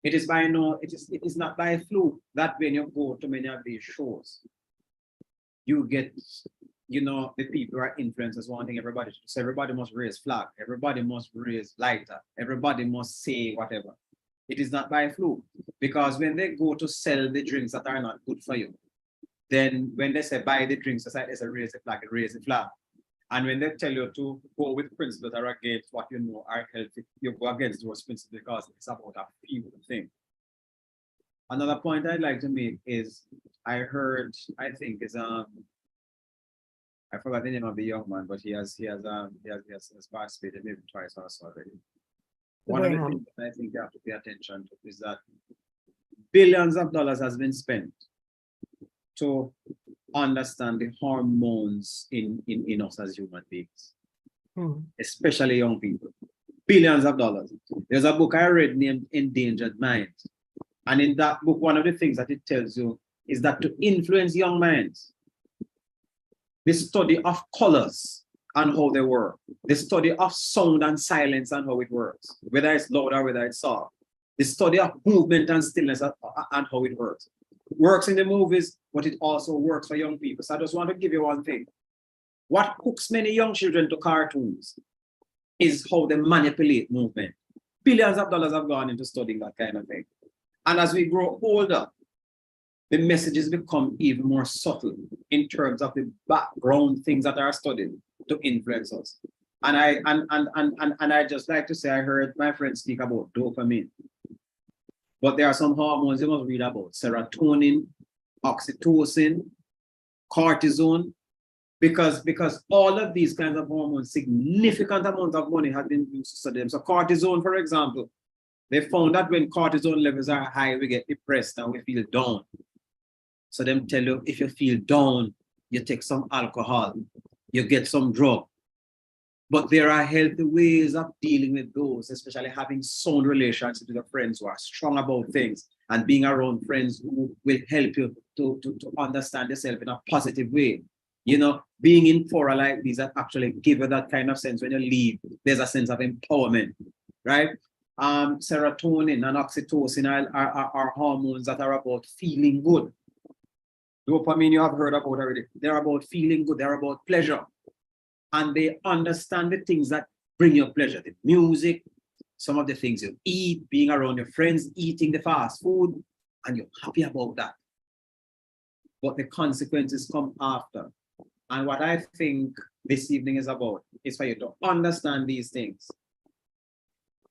It is not by fluke that when you go to many of these shows, you get, you know, the people who are influencers wanting everybody to say, everybody must raise flag, everybody must raise lighter, everybody must say whatever. It is not by fluke, because when they go to sell the drinks that are not good for you, then when they say buy the drinks, they say raise the flag, raise the flag. And when they tell you to go with principles that are against what you know are healthy, you go against those principles because it's about a people thing. Another point I'd like to make is I heard, I think is I forgot the name of the young man, but he has participated maybe twice or so already. One of the Graham. things that I think you have to pay attention to is that billions of dollars has been spent to understand the hormones in us as human beings, Hmm. especially young people. Billions of dollars. There's a book I read named Endangered Minds. And in that book, one of the things that it tells you is that to influence young minds, the study of colors and how they work, the study of sound and silence and how it works, whether it's loud or whether it's soft, the study of movement and stillness and how it works. It works in the movies, but it also works for young people. So I just want to give you one thing. What hooks many young children to cartoons is how they manipulate movement. Billions of dollars have gone into studying that kind of thing. And as we grow older, the messages become even more subtle in terms of the background things that are studied to influence us. And I just like to say, I heard my friend speak about dopamine. But there are some hormones you must read about: serotonin, oxytocin, cortisone, because all of these kinds of hormones, significant amount of money has been used to study them. So cortisone, for example, they found that when cortisone levels are high, we get depressed and we feel down. So them tell you, if you feel down, you take some alcohol, you get some drug. But there are healthy ways of dealing with those, especially having sound relationships with your friends who are strong about things and being around friends who will help you to understand yourself in a positive way. You know, being in fora like these that actually give you that kind of sense when you leave, there's a sense of empowerment, right? Serotonin and oxytocin are hormones that are about feeling good. Dopamine you have heard about already. They're about feeling good, they're about pleasure. And they understand the things that bring you pleasure, the music, some of the things you eat, being around your friends, eating the fast food, and you're happy about that. But the consequences come after. And what I think this evening is about is for you to understand these things.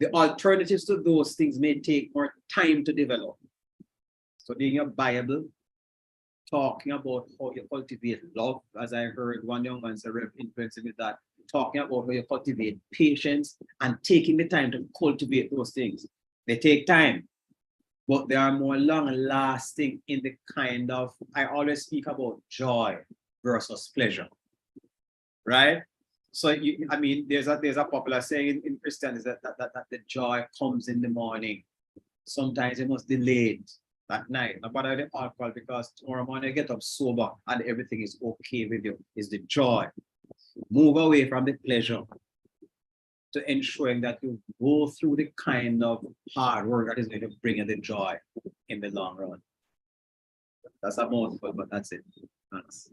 The alternatives to those things may take more time to develop. Studying your Bible, talking about how you cultivate love, as I heard one young man say, influencing with that, talking about how you cultivate patience and taking the time to cultivate those things. They take time, but they are more long-lasting in the kind of, I always speak about joy versus pleasure, right? So I mean, there's a popular saying in Christianity that the joy comes in the morning. Sometimes it must delay it at night. Not about the alcohol, because tomorrow morning you get up sober and everything is okay with you. It's the joy. Move away from the pleasure to ensuring that you go through the kind of hard work that is going to bring you the joy in the long run. That's a mouthful, but that's it. Thanks.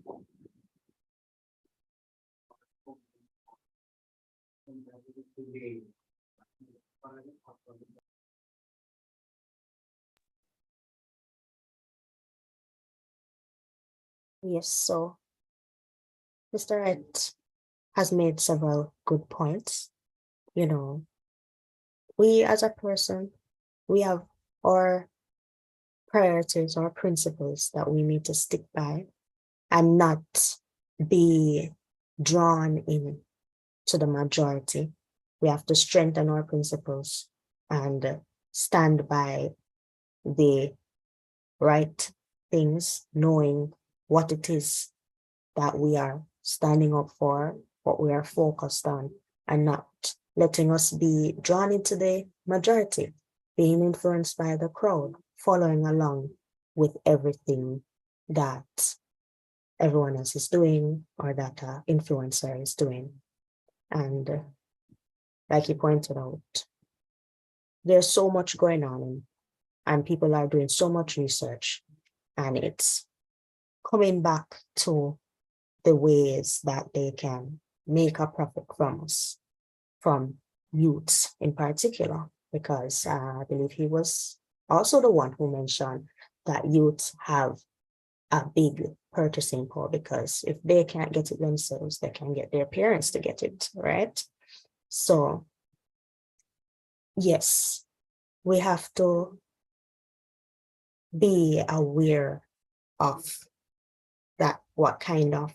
Yes, so Mr. Wright has made several good points. You know, we as a person, we have our priorities or principles that we need to stick by and not be drawn in to the majority. We have to strengthen our principles and stand by the right things, knowing what it is that we are standing up for, what we are focused on, and not letting us be drawn into the majority, being influenced by the crowd, following along with everything that everyone else is doing or that an influencer is doing. And like you pointed out, there's so much going on and people are doing so much research, and it's coming back to the ways that they can make a profit from us, from youths in particular, because I believe he was also the one who mentioned that youths have a big purchasing power, because if they can't get it themselves, they can get their parents to get it, right? So yes, we have to be aware of that, what kind of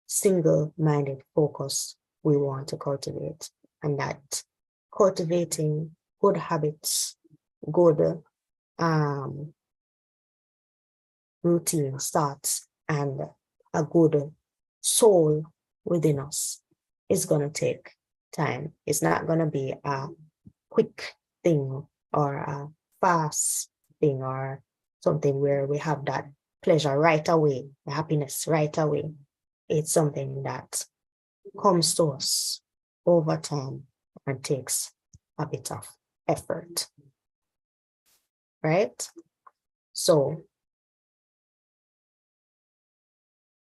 single-minded focus we want to cultivate, and that cultivating good habits, good routine starts, and a good soul within us is going to take time. It's not going to be a quick thing or a fast thing or something where we have that pleasure right away, the happiness right away. It's something that comes to us over time and takes a bit of effort, right? So,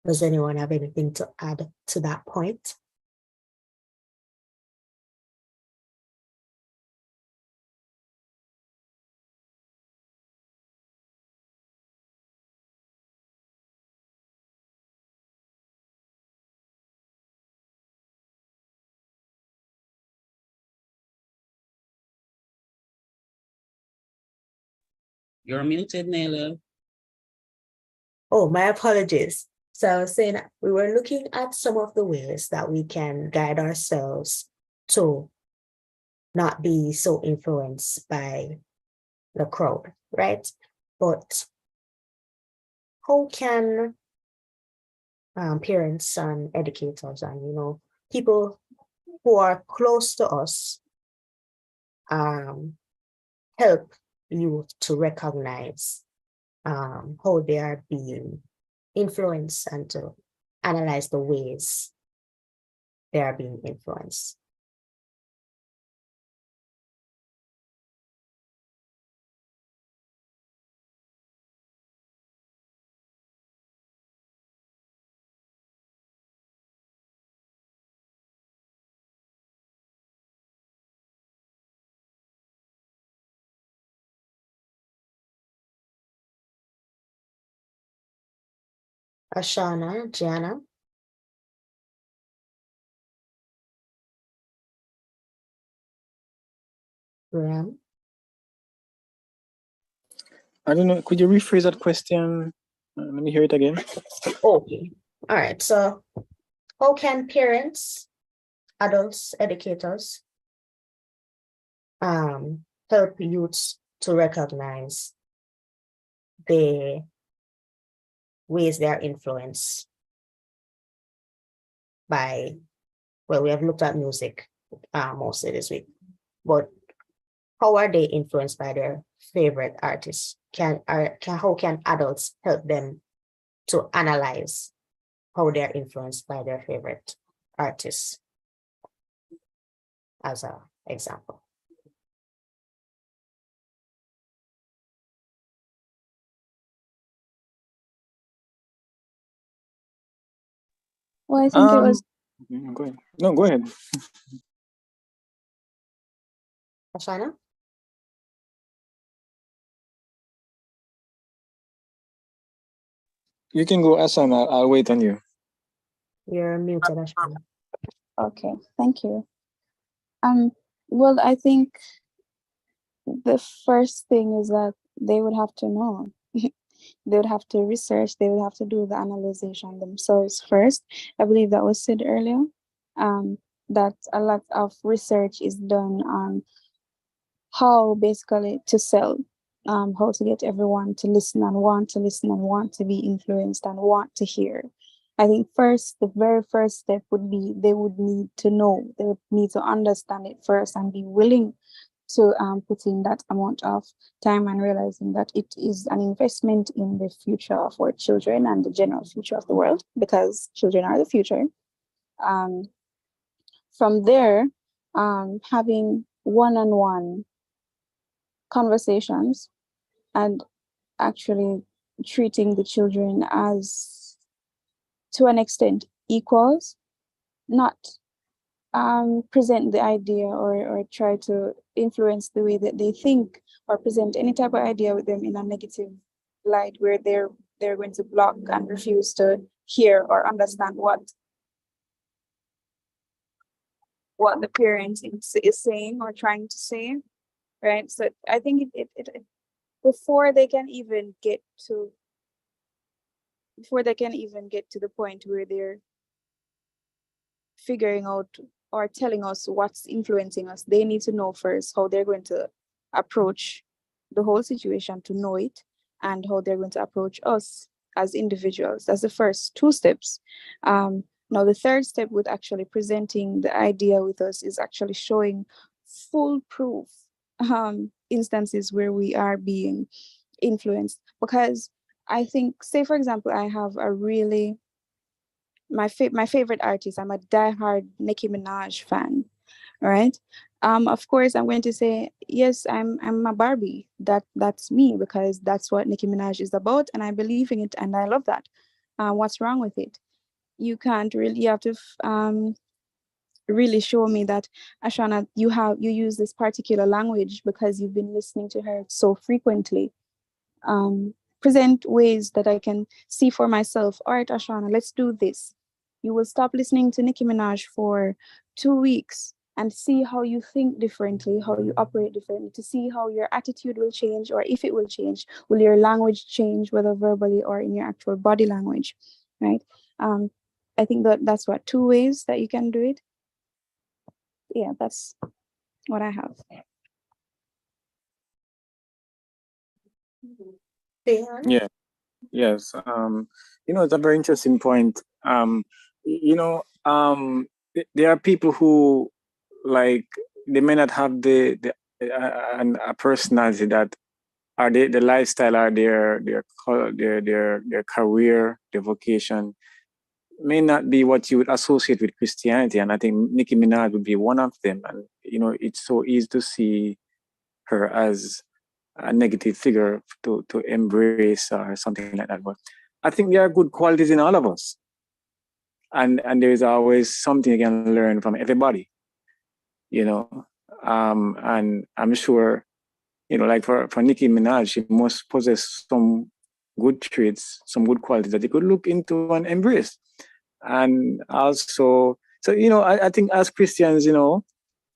does anyone have anything to add to that point? You're muted, Nayla. Oh, my apologies. So I was saying we were looking at some of the ways that we can guide ourselves to not be so influenced by the crowd, right? But how can parents and educators and, you know, people who are close to us help you to recognize how they are being influenced and to analyze the ways they are being influenced? Ashana, Gianna, Graham. I don't know. Could you rephrase that question? Let me hear it again. Okay. All right. So how can parents, adults, educators help youths to recognize the ways they are influenced by, well, we have looked at music mostly this week, but how are they influenced by their favorite artists? How can adults help them to analyze how they're influenced by their favorite artists, as an example? Well, I think it was Go ahead. No, go ahead. Ashana? You can go, Asan. I'll wait on you. You're muted, Ashana. okay. Thank you. Well, I think the first thing is that they would have to know. They would have to research, they would have to do the analysis themselves first. I believe that was said earlier, that a lot of research is done on how basically to sell, how to get everyone to listen and want to listen and want to be influenced and want to hear. I think first, the very first step would be they would need to know, they would need to understand it first and be willing to put in that amount of time and realizing that it is an investment in the future of our children and the general future of the world, because children are the future. From there, having one-on-one conversations and actually treating the children as, to an extent, equals, not present the idea or try to influence the way that they think or present any type of idea with them in a negative light where they're going to block and refuse to hear or understand what the parent is saying or trying to say, right? So I think before they can even get to the point where they're figuring out or telling us what's influencing us, they need to know first how they're going to approach the whole situation to know it, and how they're going to approach us as individuals. That's the first two steps. Now, the third step with actually presenting the idea with us is actually showing foolproof instances where we are being influenced. Because I think, say for example, I have a really my favorite artist. I'm a diehard Nicki Minaj fan, right? Of course, I'm going to say yes. I'm a Barbie. That's me, because that's what Nicki Minaj is about, and I believe in it, and I love that. What's wrong with it? You can't really. You have to really show me that, Ashana, you use this particular language because you've been listening to her so frequently. Present ways that I can see for myself. All right, Ashana, let's do this. You will stop listening to Nicki Minaj for 2 weeks and see how you think differently, how you operate differently, to see how your attitude will change, or if it will change. Will your language change, whether verbally or in your actual body language, right? I think that's what 2 ways that you can do it. Yeah, that's what I have. Dion? Yeah. Yes. It's a very interesting point. There are people who, like, they may not have a personality that, are the lifestyle, or their career, their vocation may not be what you would associate with Christianity. And I think Nicki Minaj would be one of them. And it's so easy to see her as a negative figure to embrace, or something like that. But I think there are good qualities in all of us, and there is always something you can learn from everybody. And I'm sure, like for Nicki Minaj, she must possess some good traits, some good qualities that you could look into and embrace. And also, so I think as Christians,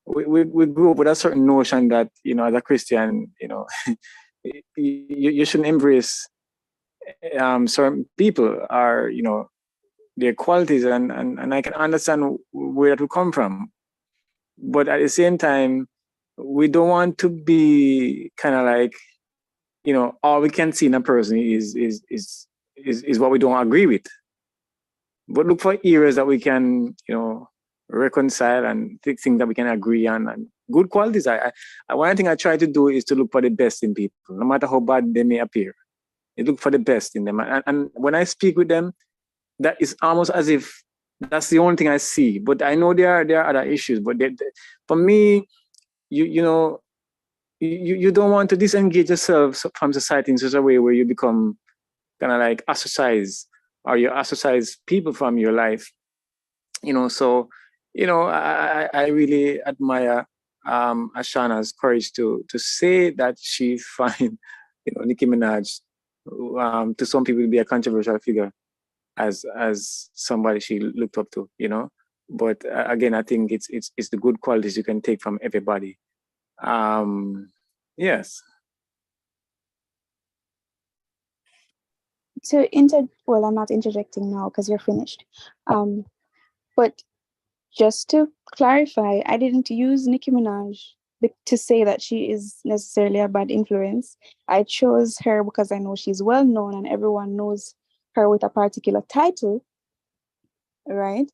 we grew up with a certain notion that, as a Christian, you shouldn't embrace certain people, or their qualities, and I can understand where that will come from. But at the same time, we don't want to be kind of like, all we can see in a person is what we don't agree with. But look for areas that we can, reconcile, and things that we can agree on, and good qualities. One thing I try to do is to look for the best in people, no matter how bad they may appear. You look for the best in them, and when I speak with them, that is almost as if that's the only thing I see. But I know there are other issues. But for me, you don't want to disengage yourself from society in such a way where you become kind of like ostracized, or you ostracize people from your life. So I really admire Ashana's courage to say that she find Nicki Minaj, to some people, be a controversial figure, as somebody she looked up to. But again, I think it's the good qualities you can take from everybody. Yes. Well, I'm not interjecting now because you're finished. But just to clarify, I didn't use Nicki Minaj to say that she is necessarily a bad influence. I chose her because I know she's well known and everyone knows her with a particular title, right?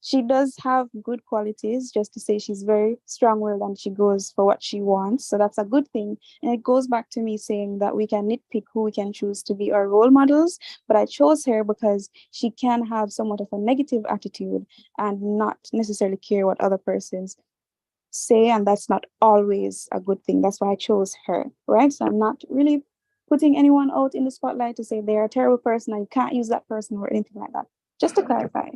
She does have good qualities, just to say she's very strong-willed and she goes for what she wants. So that's a good thing. And it goes back to me saying that we can nitpick who we can choose to be our role models. But I chose her because she can have somewhat of a negative attitude and not necessarily care what other persons say. And that's not always a good thing. That's why I chose her, right? So I'm not really putting anyone out in the spotlight to say they're a terrible person and you can't use that person or anything like that. Just to clarify.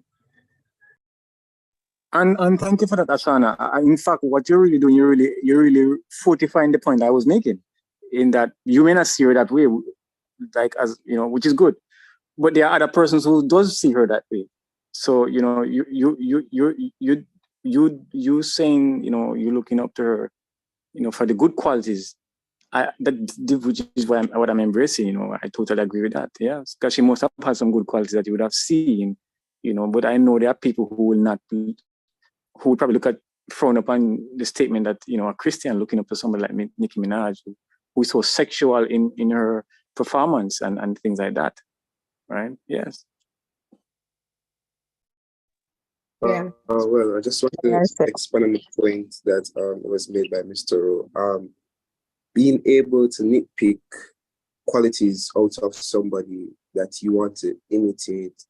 And thank you for that, Ashana. In fact, what you're really doing, you're really fortifying the point I was making, in that you may not see her that way, like, as which is good, but there are other persons who does see her that way. So you saying you're looking up to her, for the good qualities, which is what I'm embracing, you know. I totally agree with that. Yes, because she must have had some good qualities that you would have seen, you know. But I know there are people who will not, who would probably frown upon the statement that, you know, a Christian looking up to somebody like Nicki Minaj, who is so sexual in her performance and things like that, right? Yes. Yeah. Well, I just want to Yes, sir. expand on the point that was made by Mr. Ro. Being able to nitpick qualities out of somebody that you want to imitate,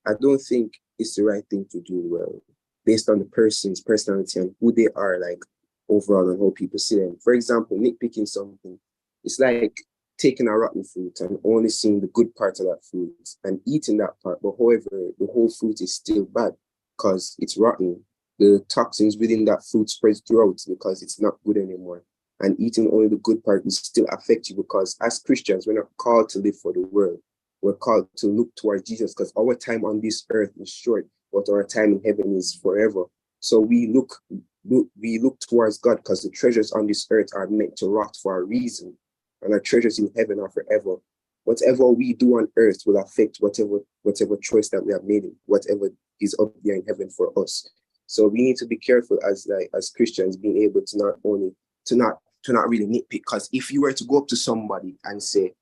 I don't think it's the right thing to do, well, based on the person's personality and who they are, like, overall, and how people see them. For example, nitpicking something, it's like taking a rotten fruit and only seeing the good part of that fruit and eating that part, but however, the whole fruit is still bad because it's rotten. The toxins within that fruit spreads throughout because it's not good anymore. And eating only the good part will still affect you, because as Christians, we're not called to live for the world. We're called to look towards Jesus, because our time on this earth is short, but our time in heaven is forever. So we look towards God, because the treasures on this earth are meant to rot for a reason, and our treasures in heaven are forever. Whatever we do on earth will affect whatever choice that we have made, whatever is up there in heaven for us. So we need to be careful as Christians, being able to not really nitpick. Because if you were to go up to somebody and say,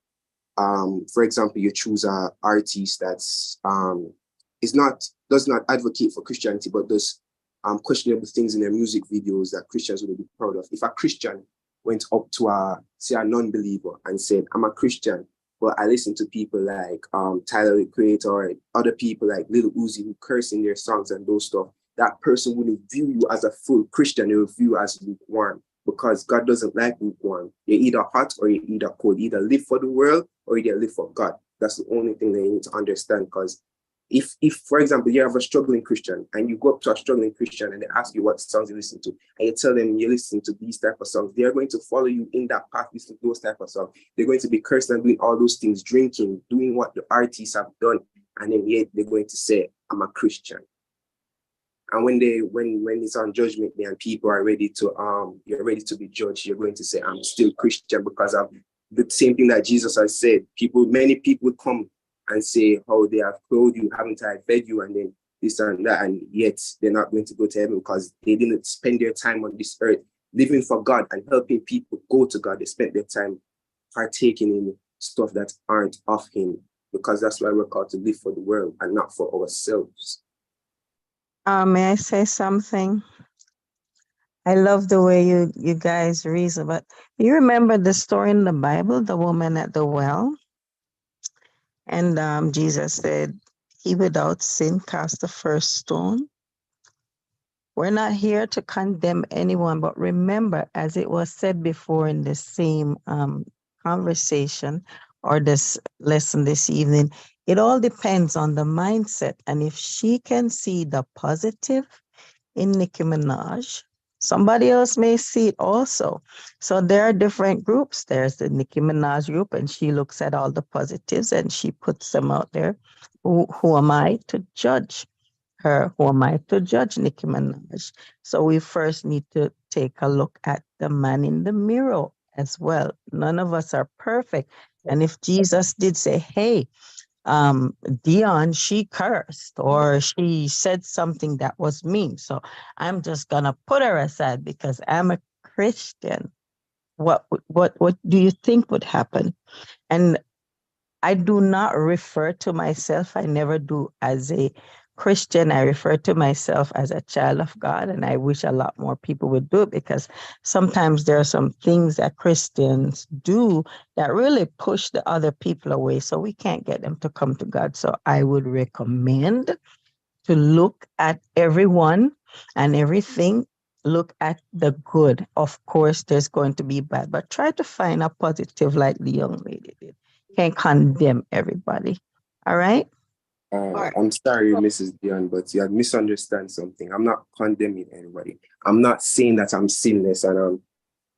for example, you choose an artist that's does not advocate for Christianity, but does questionable things in their music videos that Christians would be proud of. If a Christian went up to a non-believer and said, I'm a Christian, but I listen to people like Tyler, the Creator, or other people like Lil Uzi who curse in their songs and those stuff, that person wouldn't view you as a full Christian, they will view you as lukewarm, because God doesn't like lukewarm. You're either hot or you're either cold. You either live for the world or you either live for God. That's the only thing that you need to understand. Because if, for example, you have a struggling Christian and you go up to a struggling Christian and they ask you what songs you listen to, and you tell them you listen to these type of songs, they are going to follow you in that path, listen to those type of songs. They're going to be cursed and doing all those things, drinking, doing what the artists have done, and then yet they're going to say, I'm a Christian. And when it's on judgment day and people are ready to you're ready to be judged, you're going to say, I'm still Christian, because of the same thing that Jesus has said. Many people come and say how they have clothed you, haven't I fed you, and then this and that, and yet they're not going to go to heaven because they didn't spend their time on this earth living for God and helping people go to God. They spent their time partaking in stuff that aren't of Him, because that's why we're called to live for the world and not for ourselves. May I say something? I love the way you guys reason, but you remember the story in the Bible, the woman at the well? And Jesus said, he without sin cast the first stone. We're not here to condemn anyone, but remember, as it was said before in the same conversation or this lesson this evening, it all depends on the mindset. And if she can see the positive in Nicki Minaj, somebody else may see it also. So there are different groups. There's the Nicki Minaj group, and she looks at all the positives and she puts them out there. Who am I to judge her? Who am I to judge Nicki Minaj? So we first need to take a look at the man in the mirror as well. None of us are perfect. And if Jesus did say, hey, Dion, she cursed or she said something that was mean, so I'm just gonna put her aside because I'm a Christian, what do you think would happen? And I do not refer to myself, I never do, as a Christian. I refer to myself as a child of God, and I wish a lot more people would do it, because sometimes there are some things that Christians do that really push the other people away, so we can't get them to come to God. So I would recommend to look at everyone and everything, look at the good. Of course, there's going to be bad, but try to find a positive like the young lady did. Can't condemn everybody. All right? I'm sorry, Mrs. Dion, but you have misunderstood something. I'm not condemning anybody. I'm not saying that I'm sinless, and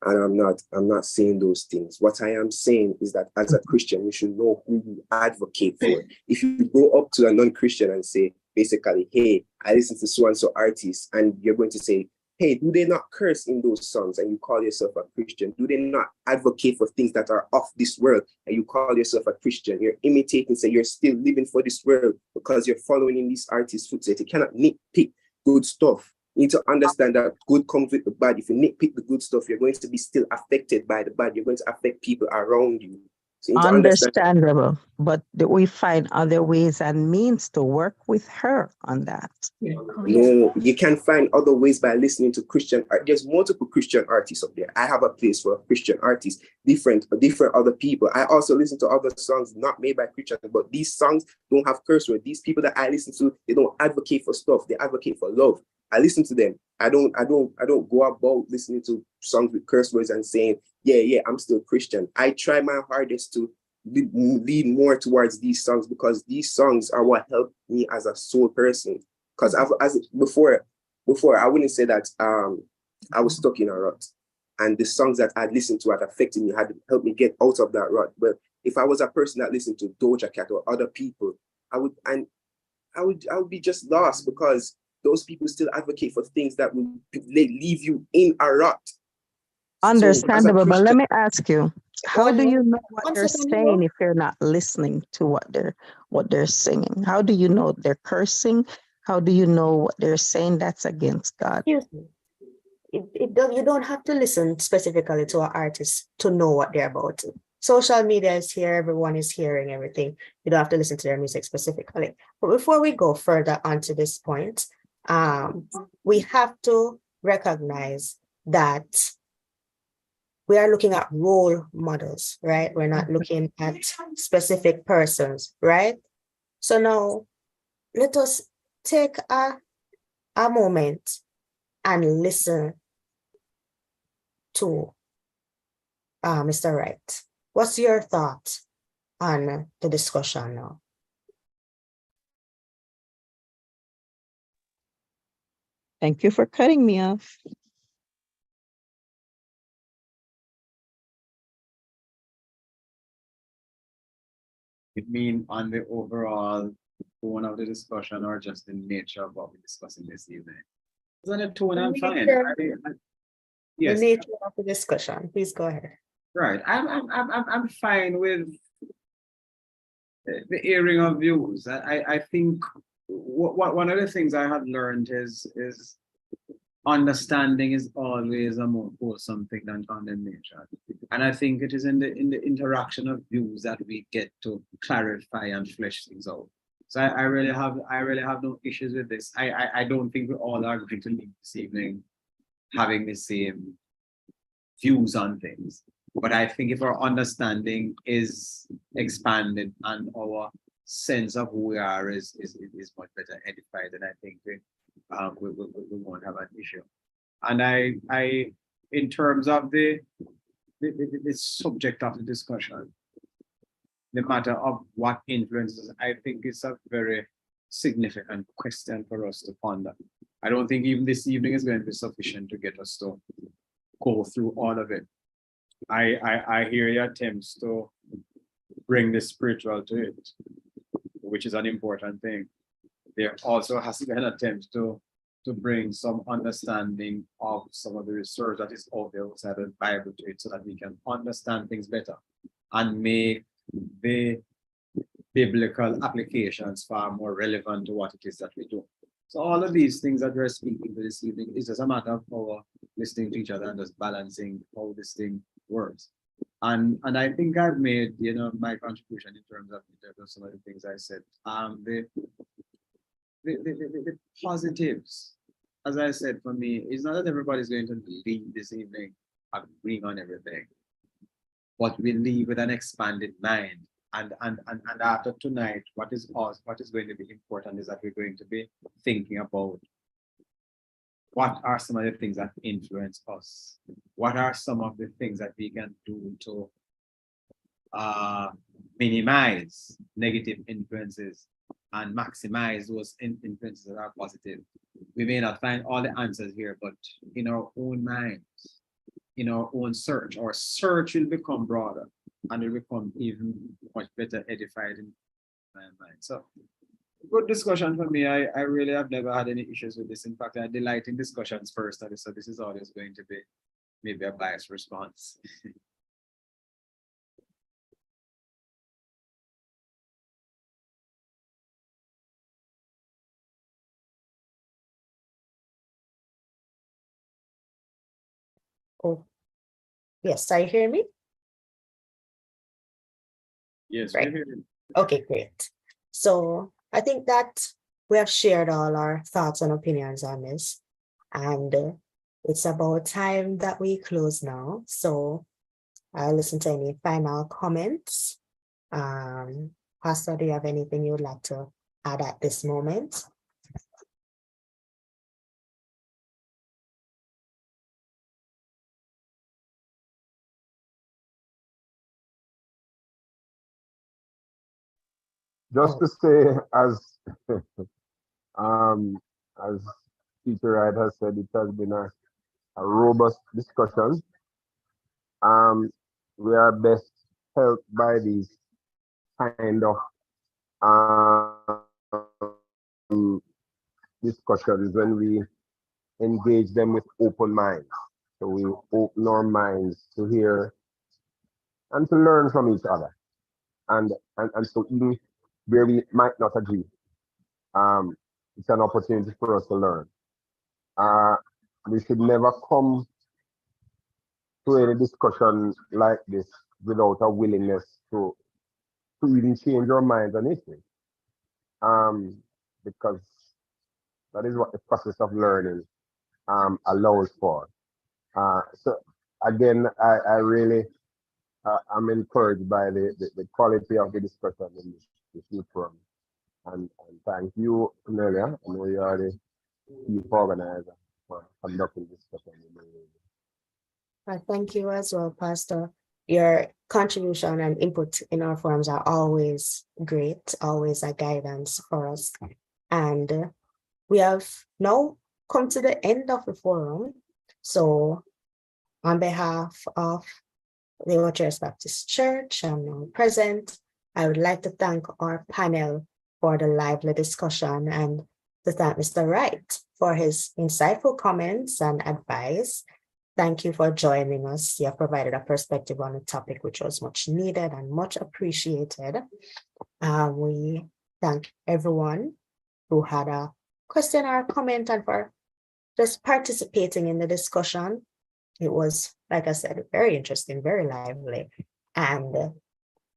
I'm not saying those things. What I am saying is that as a Christian, you should know who you advocate for. If you go up to a non-Christian and say, basically, hey, I listen to so-and-so artist, and you're going to say, hey, do they not curse in those songs and you call yourself a Christian? Do they not advocate for things that are of this world and you call yourself a Christian? You're imitating, so you're still living for this world because you're following in these artists' footsteps. You cannot nitpick good stuff. You need to understand that good comes with the bad. If you nitpick the good stuff, you're going to be still affected by the bad. You're going to affect people around you. So you need to understand. Understandable, but we find other ways and means to work with her on that. No, you can find other ways by listening to Christian art. There's multiple Christian artists up there. I have a place for Christian artists, different other people. I also listen to other songs not made by Christians, but these songs don't have curse words. These people that I listen to, they don't advocate for stuff. They advocate for love. I listen to them. I don't go about listening to songs with curse words and saying, yeah, I'm still Christian. I try my hardest to lead more towards these songs because these songs are what helped me as a soul person. Because before I wouldn't say that I was stuck in a rut, and the songs that I'd listened to had affected me, had helped me get out of that rut. But if I was a person that listened to Doja Cat or other people, I would be just lost because those people still advocate for things that will leave you in a rut. Understandable, but let me ask you, how One do you more- know what one they're second, saying Hero. if you're not listening to what they're singing? How do you know they're cursing? How do you know what they're saying that's against God? Excuse me. You don't have to listen specifically to an artist to know what they're about. Social media is here, everyone is hearing everything. You don't have to listen to their music specifically. But before we go further onto this point, we have to recognize that we are looking at role models, right? We're not looking at specific persons, right? So now let us take a moment and listen to Mr. Wright. What's your thought on the discussion now? Thank you for cutting me off. It mean on the overall tone of the discussion or just the nature of what we're discussing this evening? It's on the tone, I'm fine. Yes, The nature of the discussion. Please go ahead. right. I'm fine with the airing of views. I think one of the things I have learned is understanding is always a more wholesome thing than condemnation. And I think it is in the interaction of views that we get to clarify and flesh things out. So I really have no issues with this. I don't think we all are going to leave this evening having the same views on things. But I think if our understanding is expanded and our sense of who we are is much better edified, then I think we won't have an issue. And I in terms of the subject of the discussion, the matter of what influences, I think it's a very significant question for us to ponder. I don't think even this evening is going to be sufficient to get us to go through all of it. I hear your attempts to bring the spiritual to it, which is an important thing. There also has to be an attempt to bring some understanding of some of the research that is out there outside the Bible to it so that we can understand things better and make the biblical applications far more relevant to what it is that we do. So all of these things that we're speaking to this evening is just a matter of our listening to each other and just balancing how this thing works. And I think I've made, my contribution in terms of some of the things I said. The positives, as I said, for me, is not that everybody's going to leave this evening agreeing on everything, but we leave with an expanded mind. And after tonight, what is going to be important is that we're going to be thinking about what are some of the things that influence us? What are some of the things that we can do to minimize negative influences and maximize those influences that are positive? We may not find all the answers here, but in our own minds, in our own search, our search will become broader and will become even much better edified in my mind. So Good discussion for me. I really have never had any issues with this. In fact, I delight in discussions first, so this is always going to be maybe a biased response. Oh, yes, are you hearing me? Yes, Right. maybe. Okay, great. So I think that we have shared all our thoughts and opinions on this, and it's about time that we close now. So I'll listen to any final comments. Pastor, do you have anything you would like to add at this moment? Just to say, um, as Peter Wright has said, it has been a robust discussion. We are best helped by these kind of discussions when we engage them with open minds. So we open our minds to hear and to learn from each other. And so even where we might not agree, it's an opportunity for us to learn. We should never come to any discussion like this without a willingness to even change our minds on issues. Because that is what the process of learning allows for. So again, I really I'm encouraged by the quality of the discussion in this new forum. And thank you, Nelia. I know you are the chief organizer for conducting this discussion. Thank you as well, Pastor. Your contribution and input in our forums are always great, always a guidance for us. And we have now come to the end of the forum. So on behalf of the Watchers Baptist Church and present, I would like to thank our panel for the lively discussion and to thank Mr. Wright for his insightful comments and advice. Thank you for joining us. You have provided a perspective on the topic which was much needed and much appreciated. We thank everyone who had a question or a comment and for just participating in the discussion. It was, like I said, very interesting, very lively. And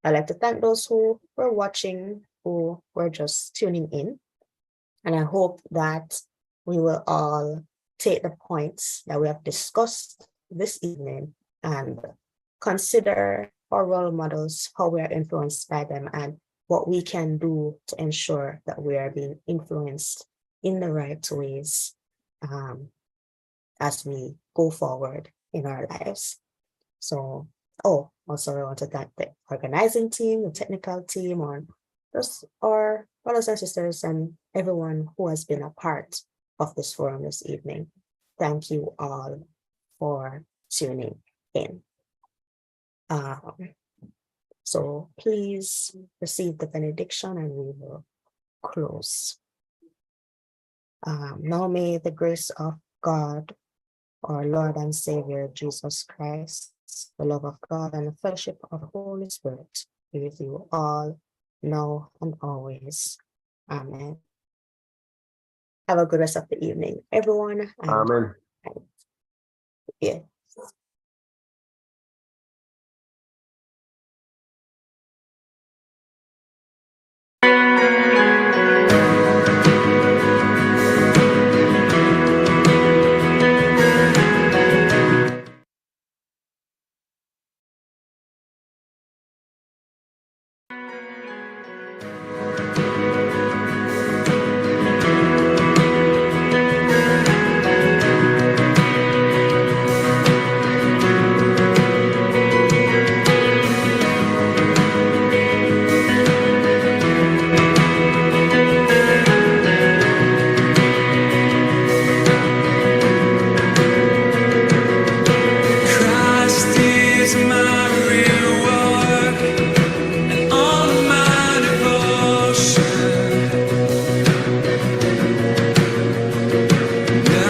I'd like to thank those who were watching, who were just tuning in. And I hope that we will all take the points that we have discussed this evening and consider our role models, how we are influenced by them, and what we can do to ensure that we are being influenced in the right ways as we go forward in our lives. So, also I want to thank the organizing team, the technical team, or just our brothers and sisters and everyone who has been a part of this forum this evening. Thank you all for tuning in. So please receive the benediction and we will close. Now may the grace of God, our Lord and Savior, Jesus Christ, the love of God and the fellowship of the Holy Spirit be with you all now and always. Amen. Have a good rest of the evening, everyone. Amen. Yeah.